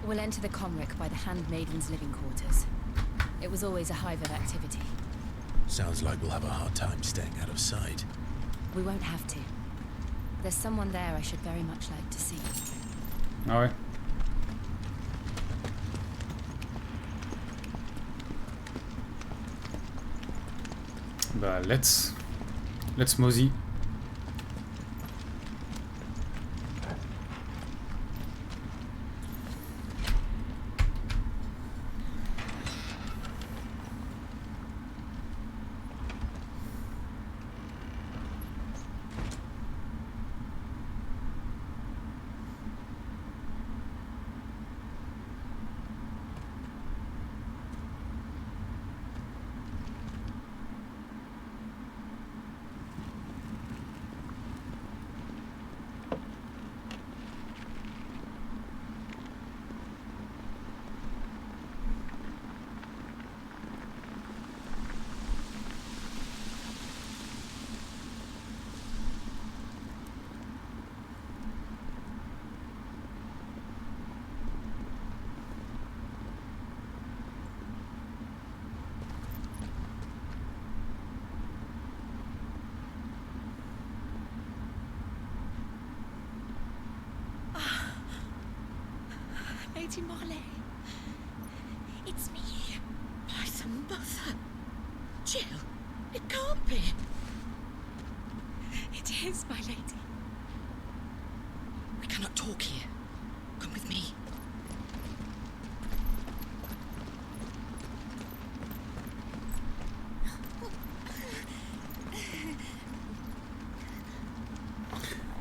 We'll enter the Comric by the Handmaidens' living quarters. It was always a hive of activity. Sounds like we'll have a hard time staying out of sight. We won't have to. There's someone there I should very much like to see. Ah ouais. Bah let's mosey. Lady Marley. It's me. By the mother. Jill, it can't be. It is, my lady. We cannot talk here. Come with me.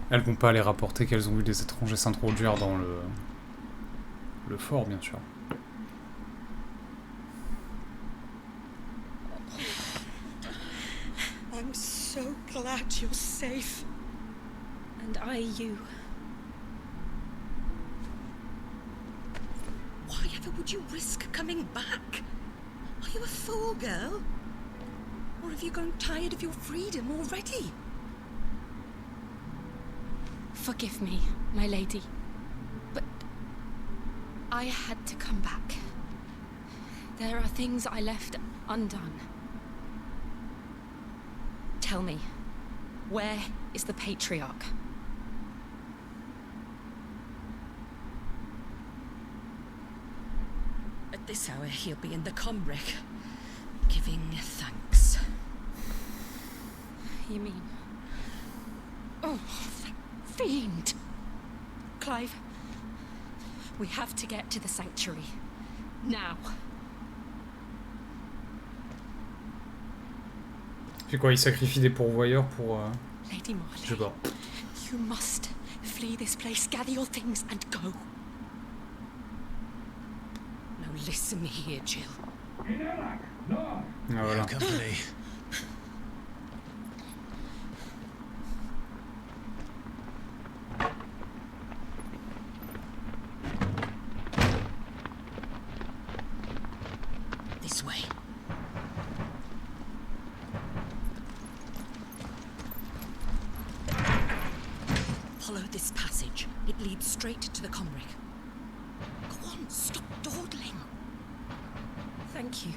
Elles vont pas aller rapporter qu'elles ont vu des étrangers s'introduire dans le fort, bien sûr. I'm so glad you're safe. And I you. Why ever would you risk coming back? Are you a fool, girl? Or have you grown tired of your freedom already? Forgive me, my lady, but I had to come back. There are things I left undone. Tell me, where is the Patriarch? At this hour, he'll be in the Comric, giving thanks. You mean... Oh, that fiend! Clive, we have to get to the sanctuary. Now. C'est quoi, il sacrifie des pourvoyeurs pour... Lady Marley, je sais pas. you must flee this place, gather your things and go. Now listen here, Jill. Ah, voilà. Company. This way. Follow this passage. It leads straight to the Comric. Go on, stop dawdling. Thank you.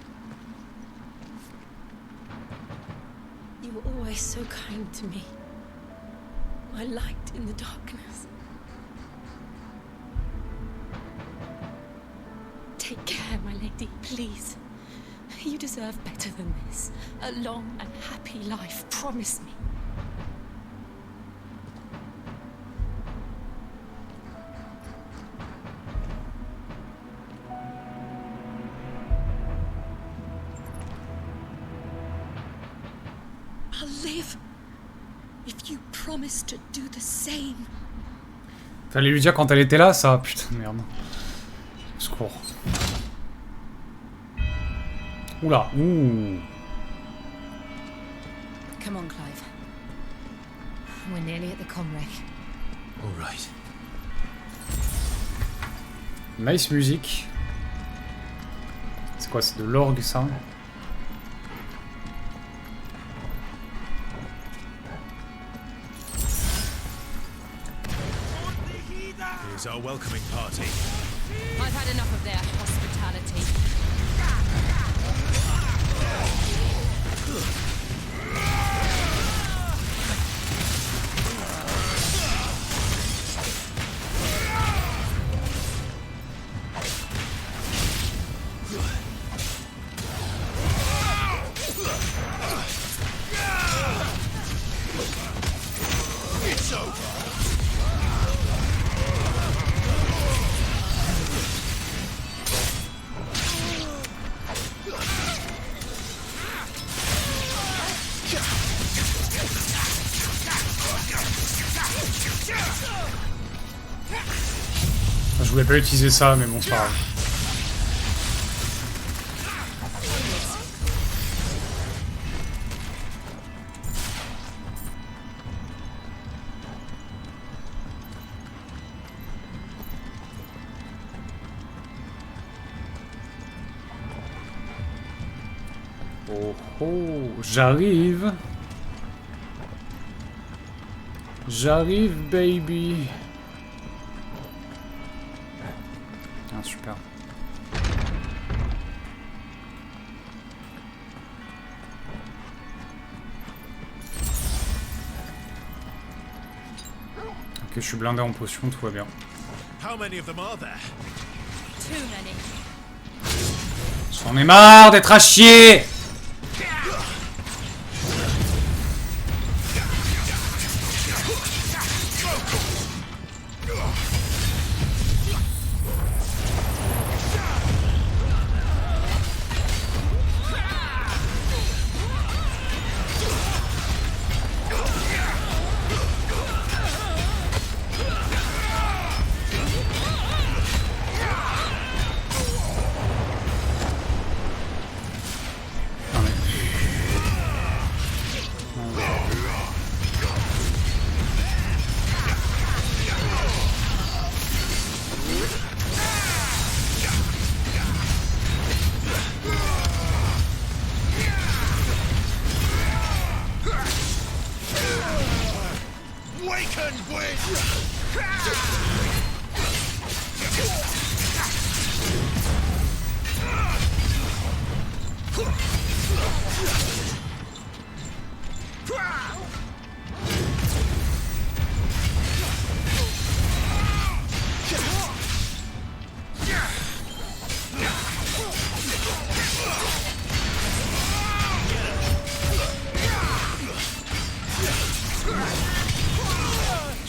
You were always so kind to me. My light in the darkness. Take care, my lady, please. You deserve better than this. A long and happy life, promise me. I'll live if you promise to do the same. Fallait lui dire quand elle était là, ça. Putain, merde. Au secours. Oula, ouh. Come on, Clive. We're nearly at the Comric. All right. Nice musique. C'est quoi, c'est de l'orgue, ça? Here's our welcoming party. I've had enough of their hospitality. It's over. Je voulais pas utiliser ça, mais bon, c'est pas grave. Oh oh, j'arrive. J'arrive, baby. Ah, super. Ok, je suis blindé en potion, tout va bien. How many of them are there? Too many. J'en ai marre d'être à chier.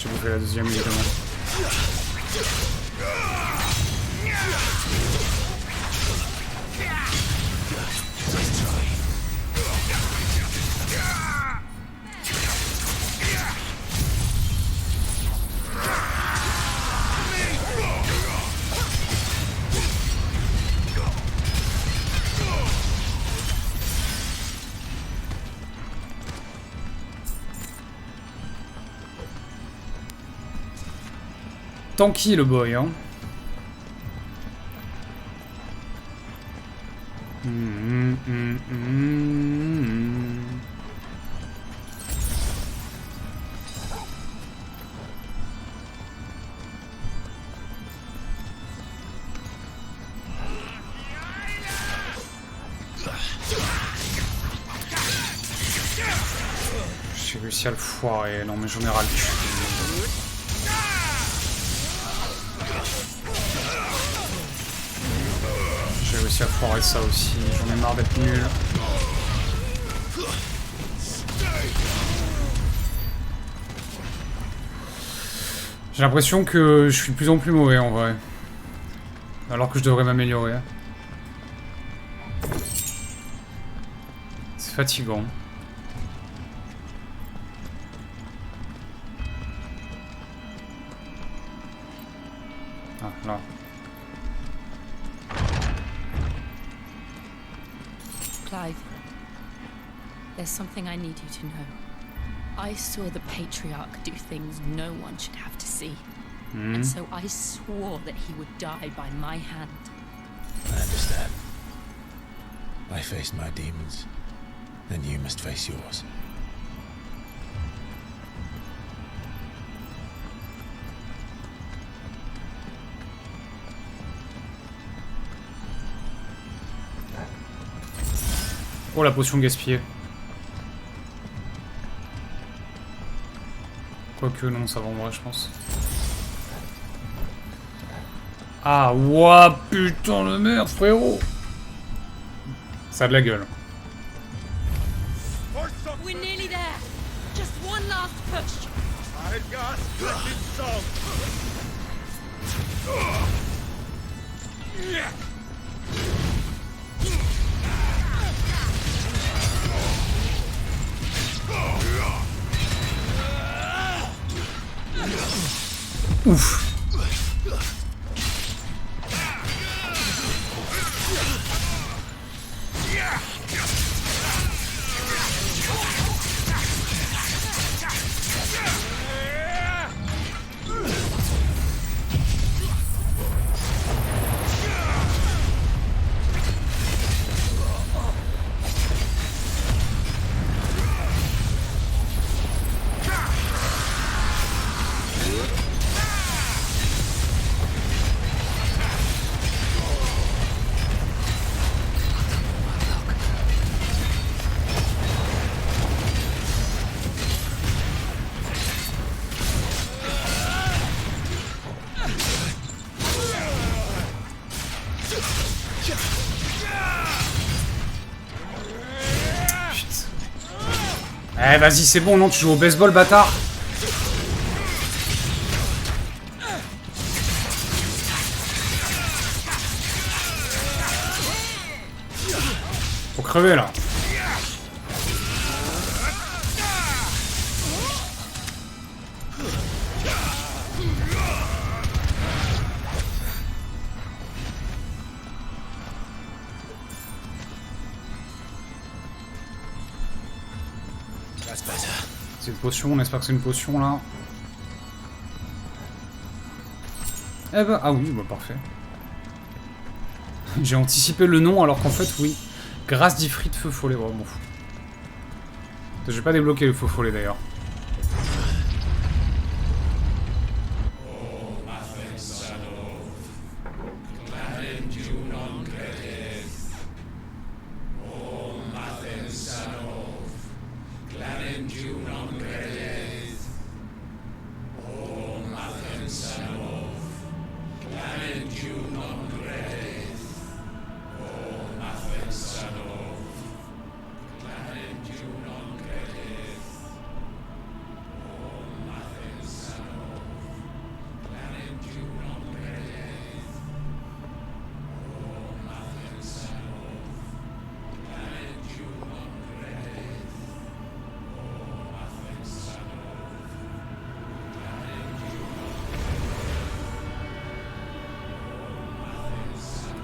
J'ai bouffé la deuxième évidemment. Tanky le boy, hein. J'ai réussi à le foirer, non mais j'en ai ras le cul. J'ai réussi à foirer ça aussi, j'en ai marre d'être nul. J'ai l'impression que je suis de plus en plus mauvais en vrai. Alors que je devrais m'améliorer. C'est fatigant. Ah, là. Clive, there's something I need you to know. I saw the Patriarch do things no one should have to see. And so I swore that he would die by my hand. I understand. I faced my demons, then you must face yours. Oh, la potion gaspillée. Quoique, non, ça va en vrai, je pense. Ah, ouah, putain de merde, frérot. Ça a de la gueule. We're nearly there. Just one last push. I got splendid song. Ouf. Eh, vas-y, c'est bon, non, tu joues au baseball, bâtard. Faut crever, là. C'est une potion, on espère que c'est une potion là. Eh bah, ah oui, bah parfait. J'ai anticipé le nom alors qu'en fait, oui. Grâce d'Ifrit feu follet, oh, bon. J'ai pas débloqué le feu follet d'ailleurs.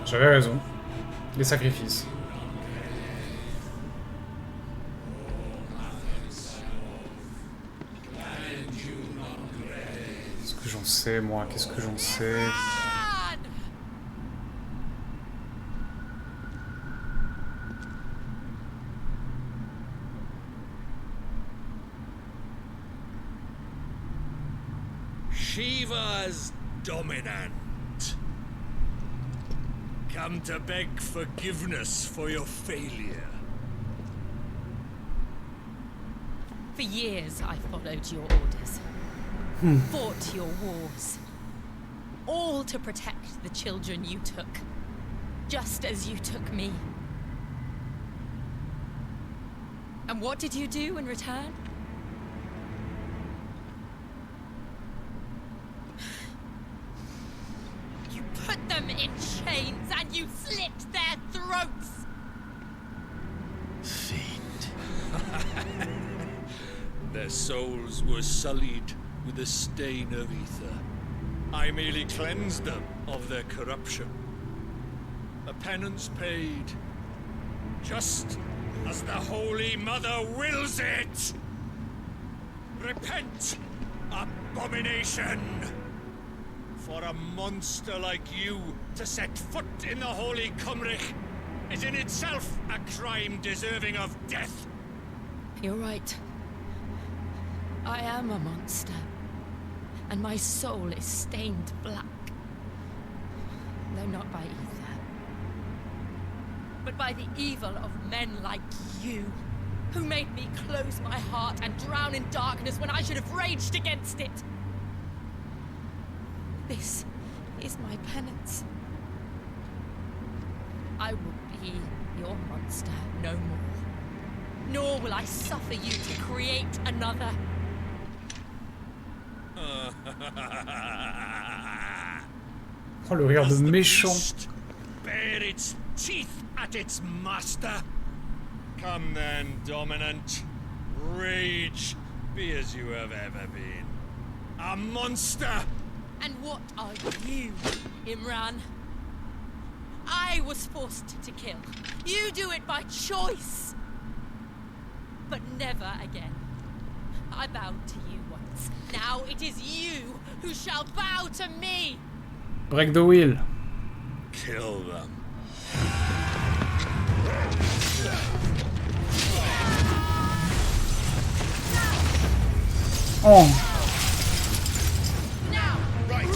J'avais raison. Les sacrifices. Qu'est-ce que j'en sais, moi? Qu'est-ce que j'en sais? Shiva's dominant. Come to beg forgiveness for your failure. For years, I followed your orders. Fought your wars. All to protect the children you took. Just as you took me. And what did you do in return? You put them in chains and you slit their throats! Fiend. Their souls were sullied with the stain of ether. I merely cleansed them of their corruption. A penance paid, just as the Holy Mother wills it! Repent, abomination! For a monster like you to set foot in the Holy Cymric is in itself a crime deserving of death. You're right. I am a monster. And my soul is stained black. Though not by ether. but by the evil of men like you, who made me close my heart and drown in darkness when I should have raged against it. This is my penance. I will be your monster no more. Nor will I suffer you to create another. Oh, le rire de méchant. Bare its teeth at its master. Come then, dominant. Rage, be as you have ever been. A monster! And what are you, Imran? I was forced to kill. You do it by choice. But never again. I bowed to you once. Now it is you who shall bow to me. Break the wheel. Kill them. Oh. Now, right.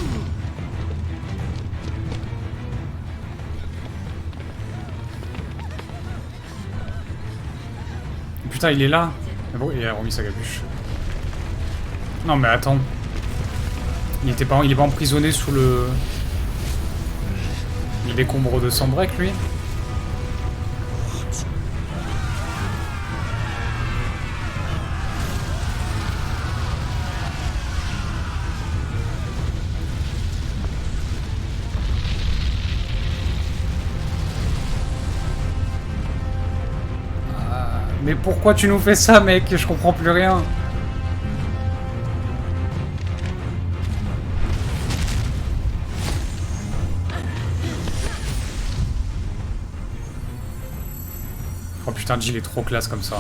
Putain, il est là. Mais bon, il a remis sa capuche. Non mais attends. Il est pas emprisonné sous le... Les décombres de Sandrek, lui. Mais pourquoi tu nous fais ça, mec? Je comprends plus rien. Oh putain, Jill est trop classe comme ça.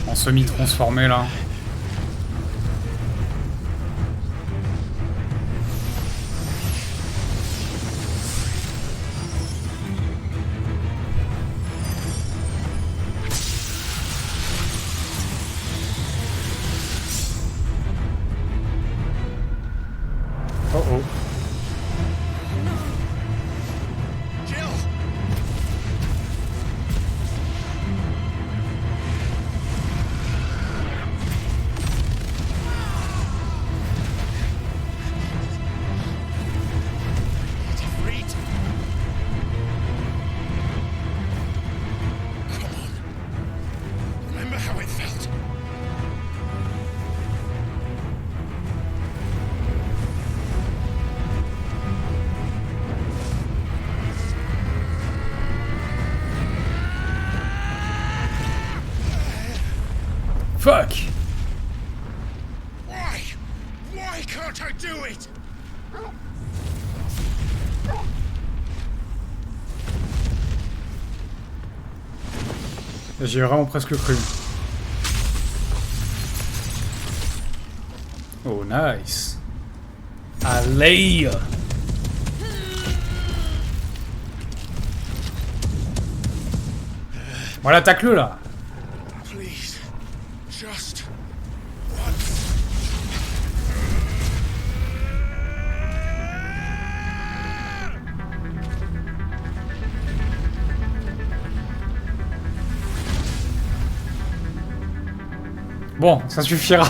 En semi-transformé là. Oh oh. Fuck! Why? Why can't I do it? J'ai vraiment presque cru. Oh, nice. Allez! Voilà, attaque-le là! Please, just once. Bon, ça suffira.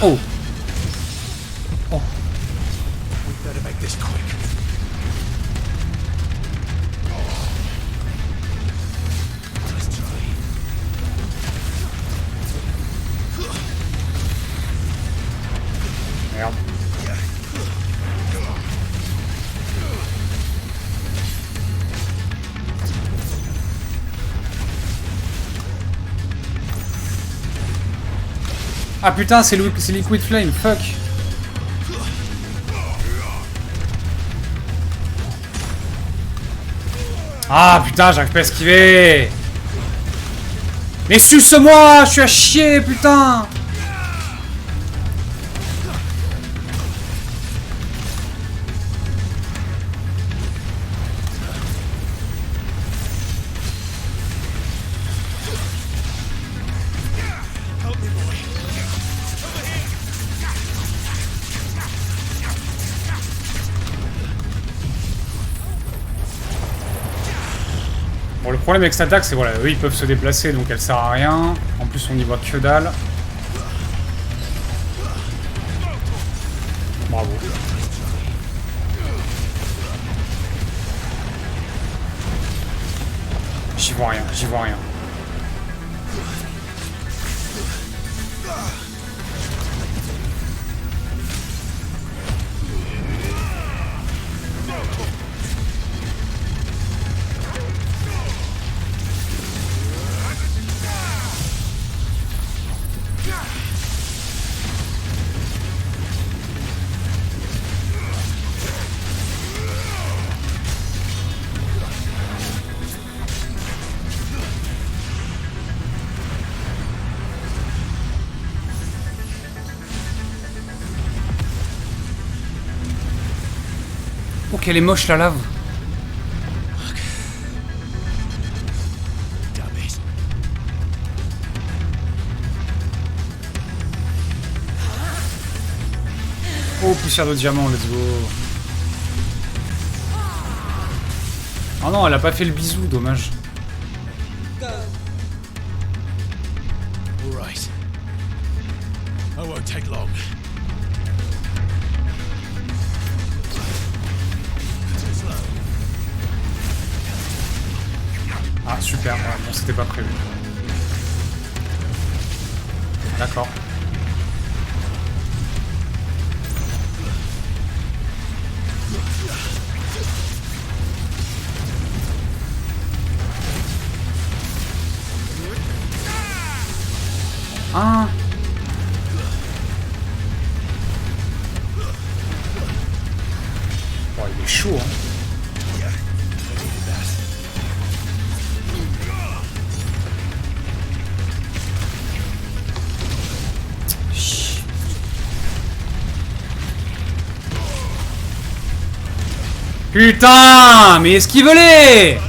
Oh. Oh. Merde. Ah putain, c'est Liquid Flame, fuck. Ah putain, j'arrive pas à esquiver. Mais suce-moi, je suis à chier, putain. Le problème avec cette attaque, c'est voilà, eux ils peuvent se déplacer donc elle sert à rien. En plus on y voit que dalle. Bravo. J'y vois rien, j'y vois rien. Oh, qu'elle est moche la lave. Oh, poussière de diamant, let's go. Oh non, elle a pas fait le bisou, dommage. All right. I won't take long. Ah super, ouais, bon c'était pas prévu. D'accord. Ah. Oh, il est chaud, hein. Putain, mais esquive-les!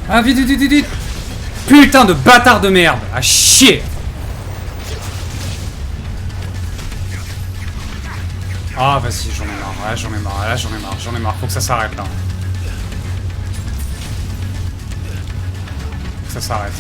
Ah, vite, vite, vite, vite! Putain de bâtard de merde! À chier! Ah vas-y, j'en ai marre, là j'en ai marre, là j'en ai marre, j'en ai marre, faut que ça s'arrête là. Faut que ça s'arrête.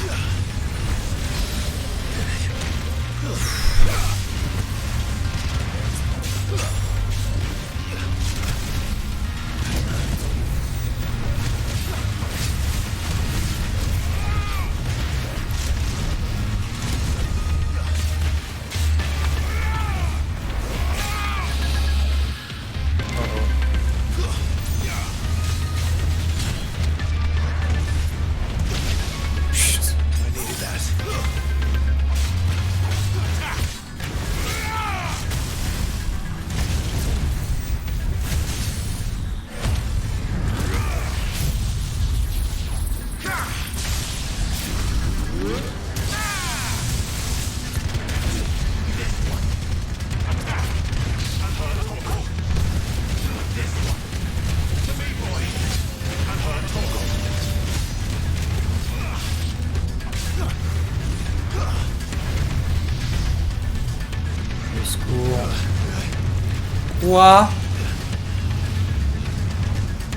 Quoi?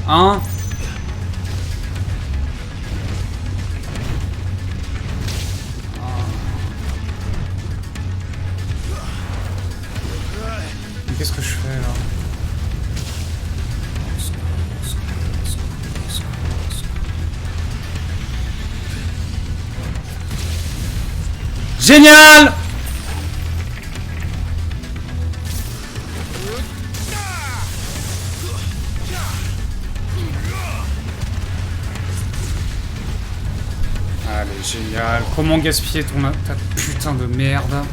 Hein? Mais qu'est-ce que je fais là? Génial! Allez, génial. Comment gaspiller ta putain de merde?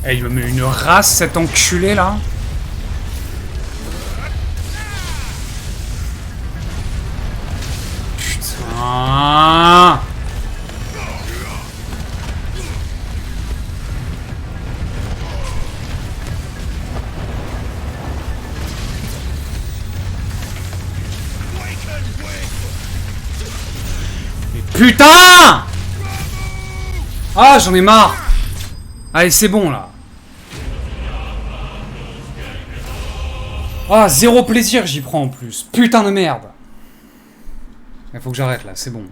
Eh, il me met une race cet enculé là. putain! Ah, j'en ai marre! Allez, c'est bon, là. Ah, zéro plaisir, j'y prends en plus. Putain de merde! Il faut que j'arrête, là, c'est bon.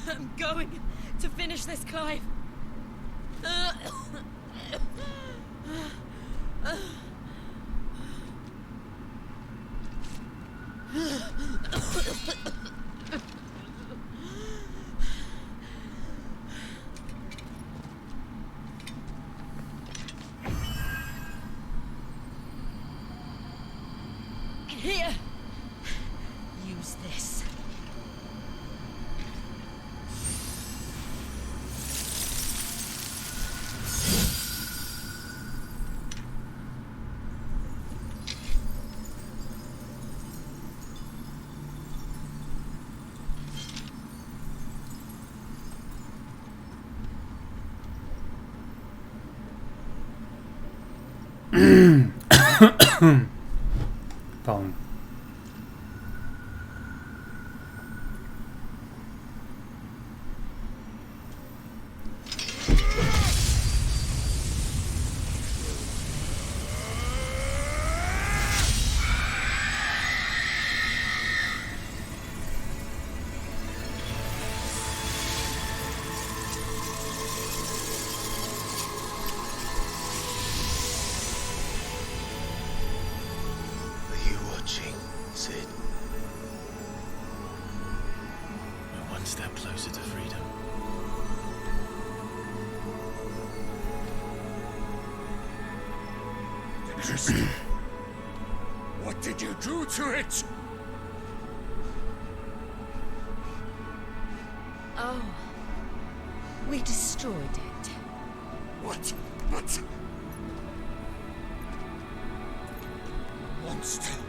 I'm going to finish this, Clive. Here. Use this. Pardon. What did you do to it? Oh, we destroyed it. What? But... Monster!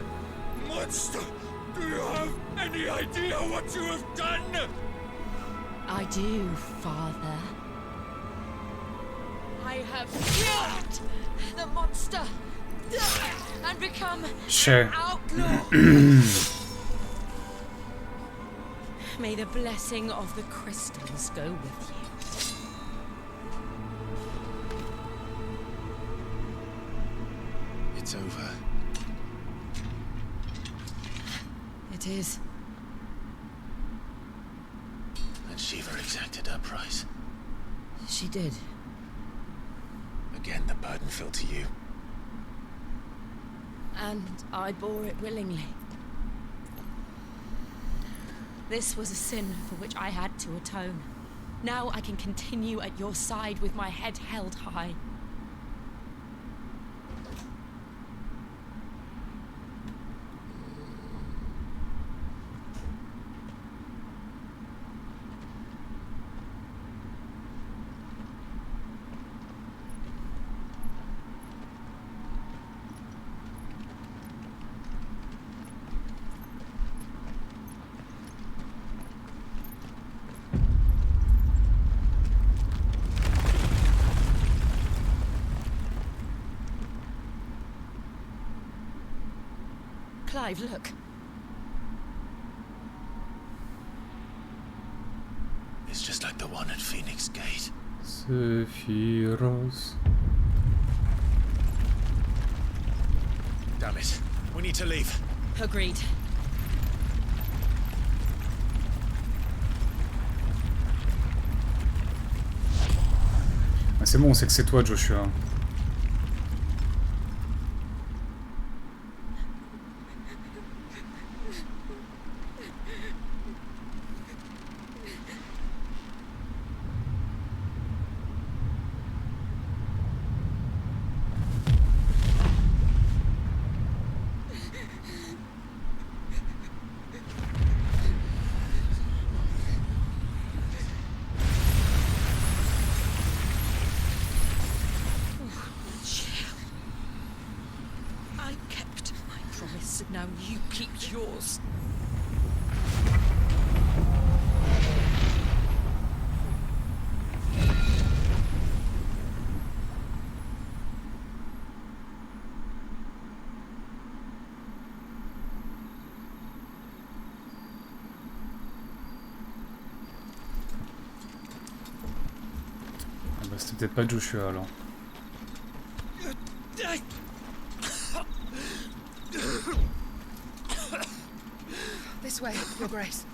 Monster! Do you have any idea what you have done? I do, Father. I have killed the monster and become an outlaw. May the blessing of the crystals go with you. It's over. It is. And Shiva exacted her price. She did. Again, the burden fell to you. And I bore it willingly. This was a sin for which I had to atone. Now I can continue at your side with my head held high. Clive, look. It's just like the one at Phoenix Gate. Sephiroth. Damn it. We need to leave. Agreed. Ah, c'est bon, on sait que c'est toi, Joshua. Now you keep yours. Ah bah c'était peut-être pas Joshua alors. This way, Your Grace.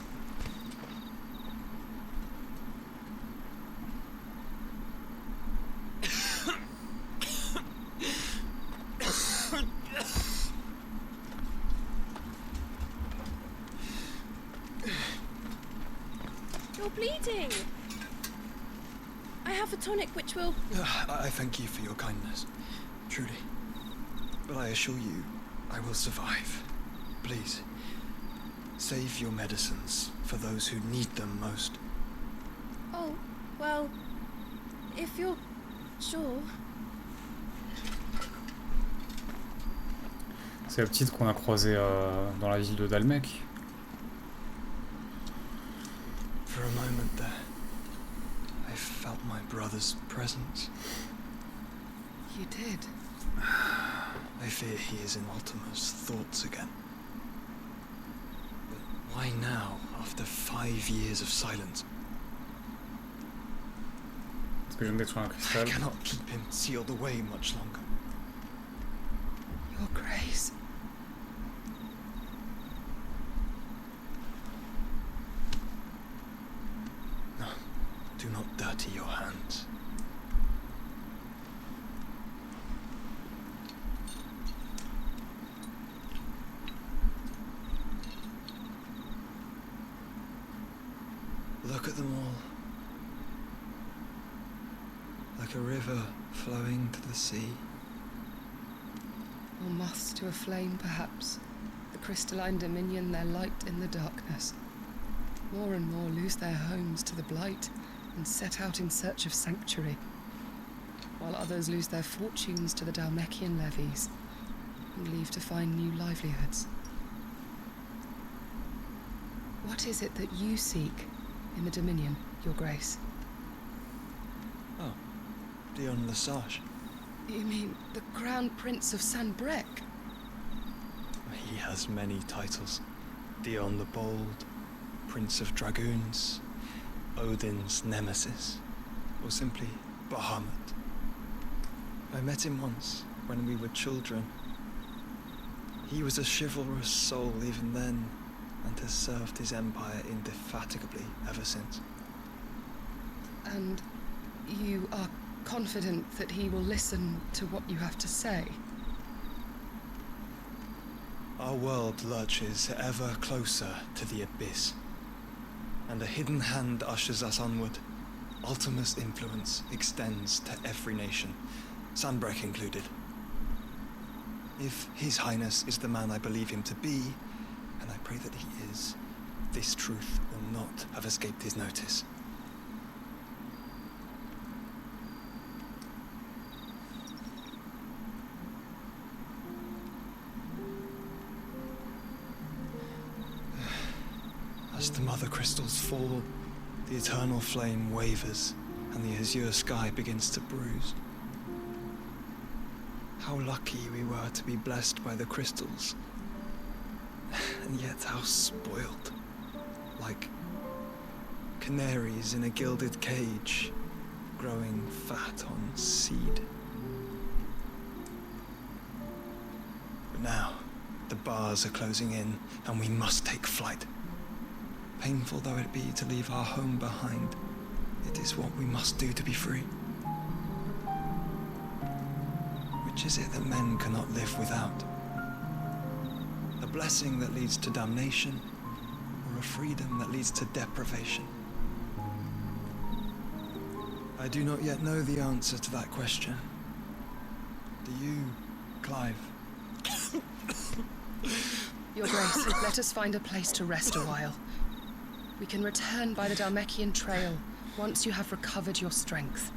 You're bleeding. I have a tonic which will... I thank you for your kindness, truly. But I assure you, I will survive. Please, save your medicines for those who need them most. Oh, well, if you're sure... C'est la petite qu'on a croisée dans la ville de Dalmec. For a moment there, I felt my brother's presence. You did? I fear he is in Ultima's thoughts again. But why now, after 5 years of silence? Parce que je viens d'être sur un cristal. I cannot keep him sealed away much longer. Your Grace. No, do not dirty your hands. Look at them all. Like a river flowing to the sea. Or moths to a flame, perhaps. The crystalline dominion, their light in the darkness. More and more lose their homes to the blight and set out in search of sanctuary, while others lose their fortunes to the Dalmecian levies and leave to find new livelihoods. What is it that you seek in the Dominion, Your Grace? Oh, Dion Lesage. You mean the Crown Prince of Sanbrec? He has many titles. Dion the Bold, Prince of Dragoons, Odin's Nemesis, or simply Bahamut. I met him once, when we were children. He was a chivalrous soul even then, and has served his empire indefatigably ever since. And you are confident that he will listen to what you have to say? Our world lurches ever closer to the abyss, and a hidden hand ushers us onward. Ultima's influence extends to every nation, Sanbrec included. If His Highness is the man I believe him to be, and I pray that he is, this truth will not have escaped his notice. As the mother crystals fall, the eternal flame wavers, and the azure sky begins to bruise. How lucky we were to be blessed by the crystals, and yet how spoiled, like canaries in a gilded cage, growing fat on seed. But now, the bars are closing in, and we must take flight. Painful though it be to leave our home behind, it is what we must do to be free. Which is it that men cannot live without? A blessing that leads to damnation, or a freedom that leads to deprivation? I do not yet know the answer to that question. Do you, Clive? Your Grace, let us find a place to rest a while. We can return by the Dalmecian trail once you have recovered your strength.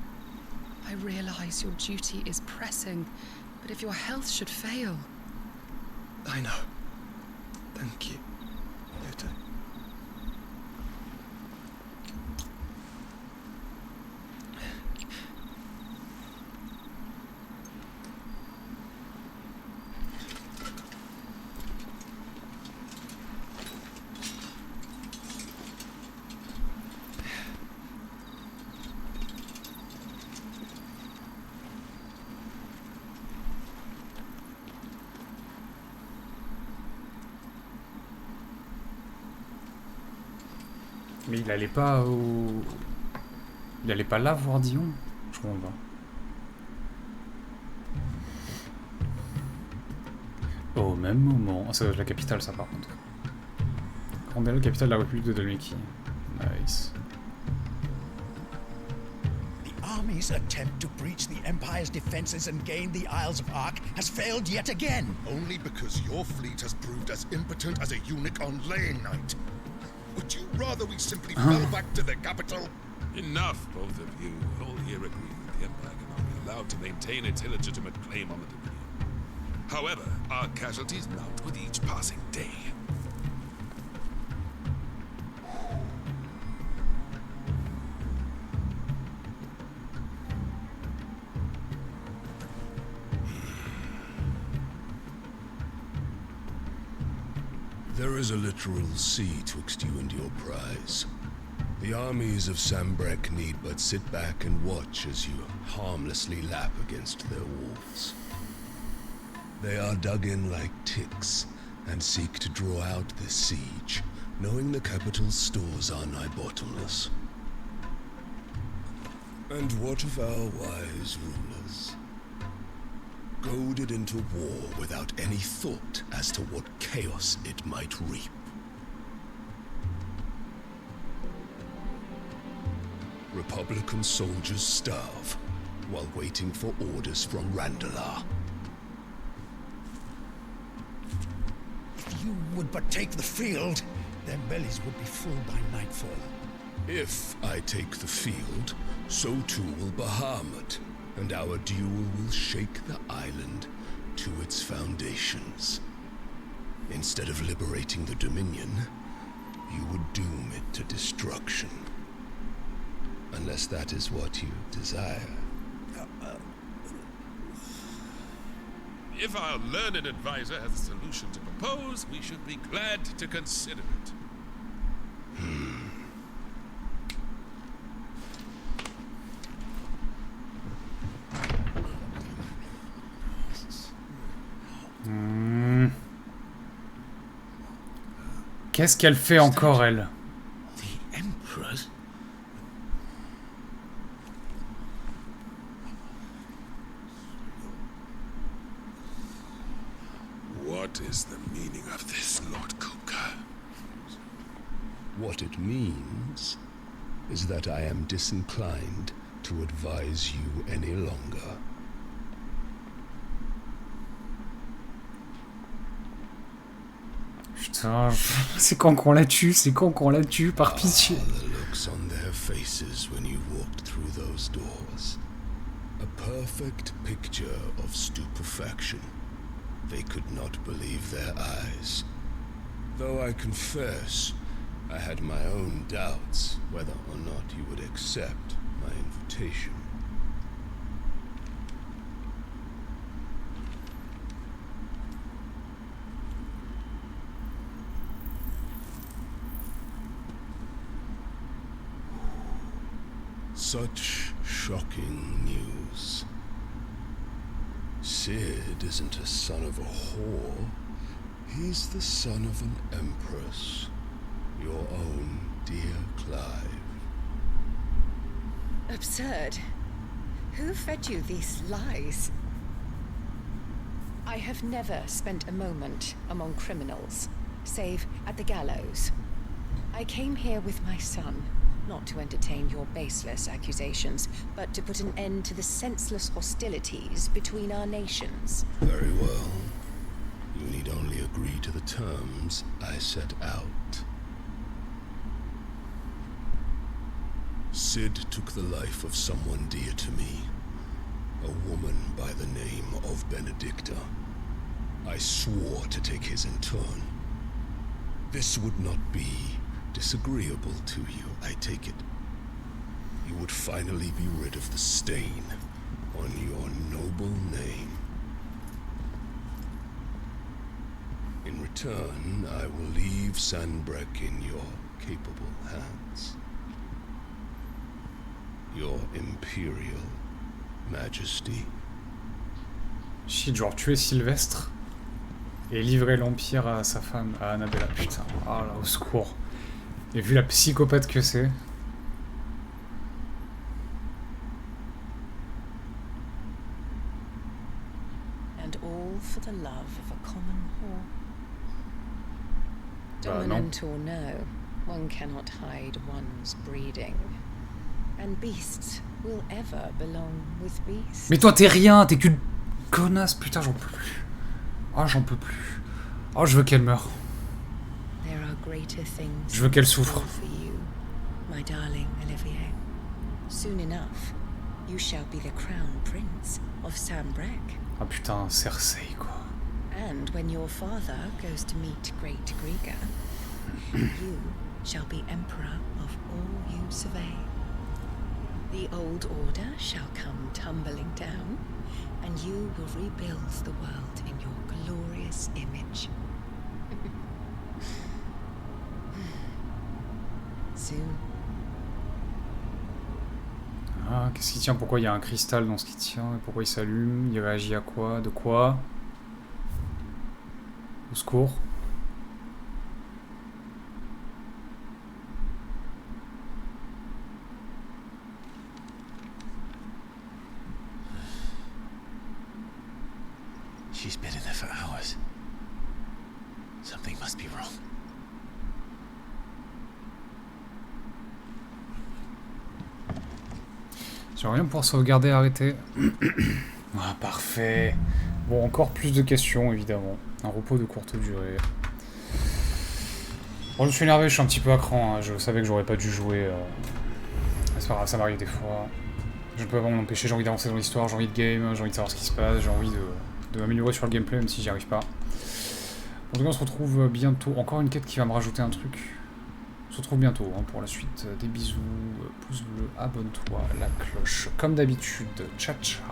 I realize your duty is pressing, but if your health should fail... I know. Thank you, Luther. Mais il allait pas au... Il allait pas là voir Dion? Je comprends pas. Au même moment... Ah, ça doit être la capitale, ça, par contre. Grande capitale de la République de Dalmeki. Nice. The army's attempt to breach the Empire's defenses and gain the Isles of Ark has failed yet again. Only because your fleet has proved as impotent as a eunuch on laying night. Would you rather we simply fell back to the capital? Enough, both of you. All here agree that the Empire cannot be allowed to maintain its illegitimate claim on the Dominion. However, our casualties mount with each passing day. There is a literal sea twixt you and your prize. The armies of Sambrek need but sit back and watch as you harmlessly lap against their walls. They are dug in like ticks and seek to draw out this siege, knowing the capital's stores are nigh bottomless. And what of our wise rulers? Goaded into war without any thought as to what chaos it might reap. Republican soldiers starve while waiting for orders from Randalar. If you would but take the field, their bellies would be full by nightfall. If I take the field, so too will Bahamut, and our duel will shake the island to its foundations. Instead of liberating the Dominion, you would doom it to destruction. Unless that is what you desire. If our learned advisor has a solution to propose, we should be glad to consider it. Qu'est-ce qu'elle fait encore, elle? The Emperor's? What is the meaning of this, Lord Kuka? What it means is that I am disinclined to advise you any longer. Putain, c'est quand qu'on la tue, par pitié. The looks on their faces when you walked through those doors. A perfect picture of stupefaction. They could not believe their eyes. Though I confess, I had my own doubts whether or not you would accept my invitation. Such shocking news. Sid isn't a son of a whore. He's the son of an empress. Your own dear Clive. Absurd. Who fed you these lies? I have never spent a moment among criminals, save at the gallows. I came here with my son, not to entertain your baseless accusations, but to put an end to the senseless hostilities between our nations. Very well. You need only agree to the terms I set out. Sid took the life of someone dear to me, a woman by the name of Benedicta. I swore to take his in turn. This would not be disagreeable to you, I take it. You would finally be rid of the stain on your noble name. In return, I will leave Sanbreque in your capable hands. Your Imperial Majesty. Shit, genre tuer Sylvestre et livrer l'Empire à sa femme, à Annabella. Putain, ah là, au secours. Et vu la psychopathe que c'est. And all for the love of a common whore. Non. Dominant or no, one cannot hide one's breeding. And beasts will ever belong with beasts. Mais toi t'es rien, t'es qu'une connasse, putain j'en peux plus. Ah j'en peux plus. Oh je veux qu'elle meure. There are greater things Je veux qu'elle souffre. for you, my darling Olivier. Soon enough, you shall be the crown prince of Sanbreque. Ah putain, Cersei quoi. And when your father goes to meet great Griga, you shall be emperor of all you survey. The old order shall come tumbling down, and you will rebuild the world in your glorious image. Soon. Ah, qu'est-ce qui tient? Pourquoi il y a un cristal dans ce qui tient? Et pourquoi il s'allume? Il réagit à quoi? De quoi? Au secours. She's been in there for hours. Something must be wrong. J'aimerais bien pouvoir sauvegarder et arrêter. Ah, parfait. Bon, encore plus de questions, évidemment. Un repos de courte durée. Bon, je me suis énervé, je suis un petit peu à cran. Hein. Je savais que j'aurais pas dû jouer. C'est pas grave, ça m'arrive des fois. Je peux pas m'en empêcher, j'ai envie d'avancer dans l'histoire, j'ai envie de game, j'ai envie de savoir ce qui se passe, j'ai envie de m'améliorer sur le gameplay, même si j'y arrive pas. En tout cas, on se retrouve bientôt. Encore une quête qui va me rajouter un truc. On se retrouve bientôt hein, pour la suite. Des bisous, pouce bleu, abonne-toi, la cloche, comme d'habitude. Ciao, ciao.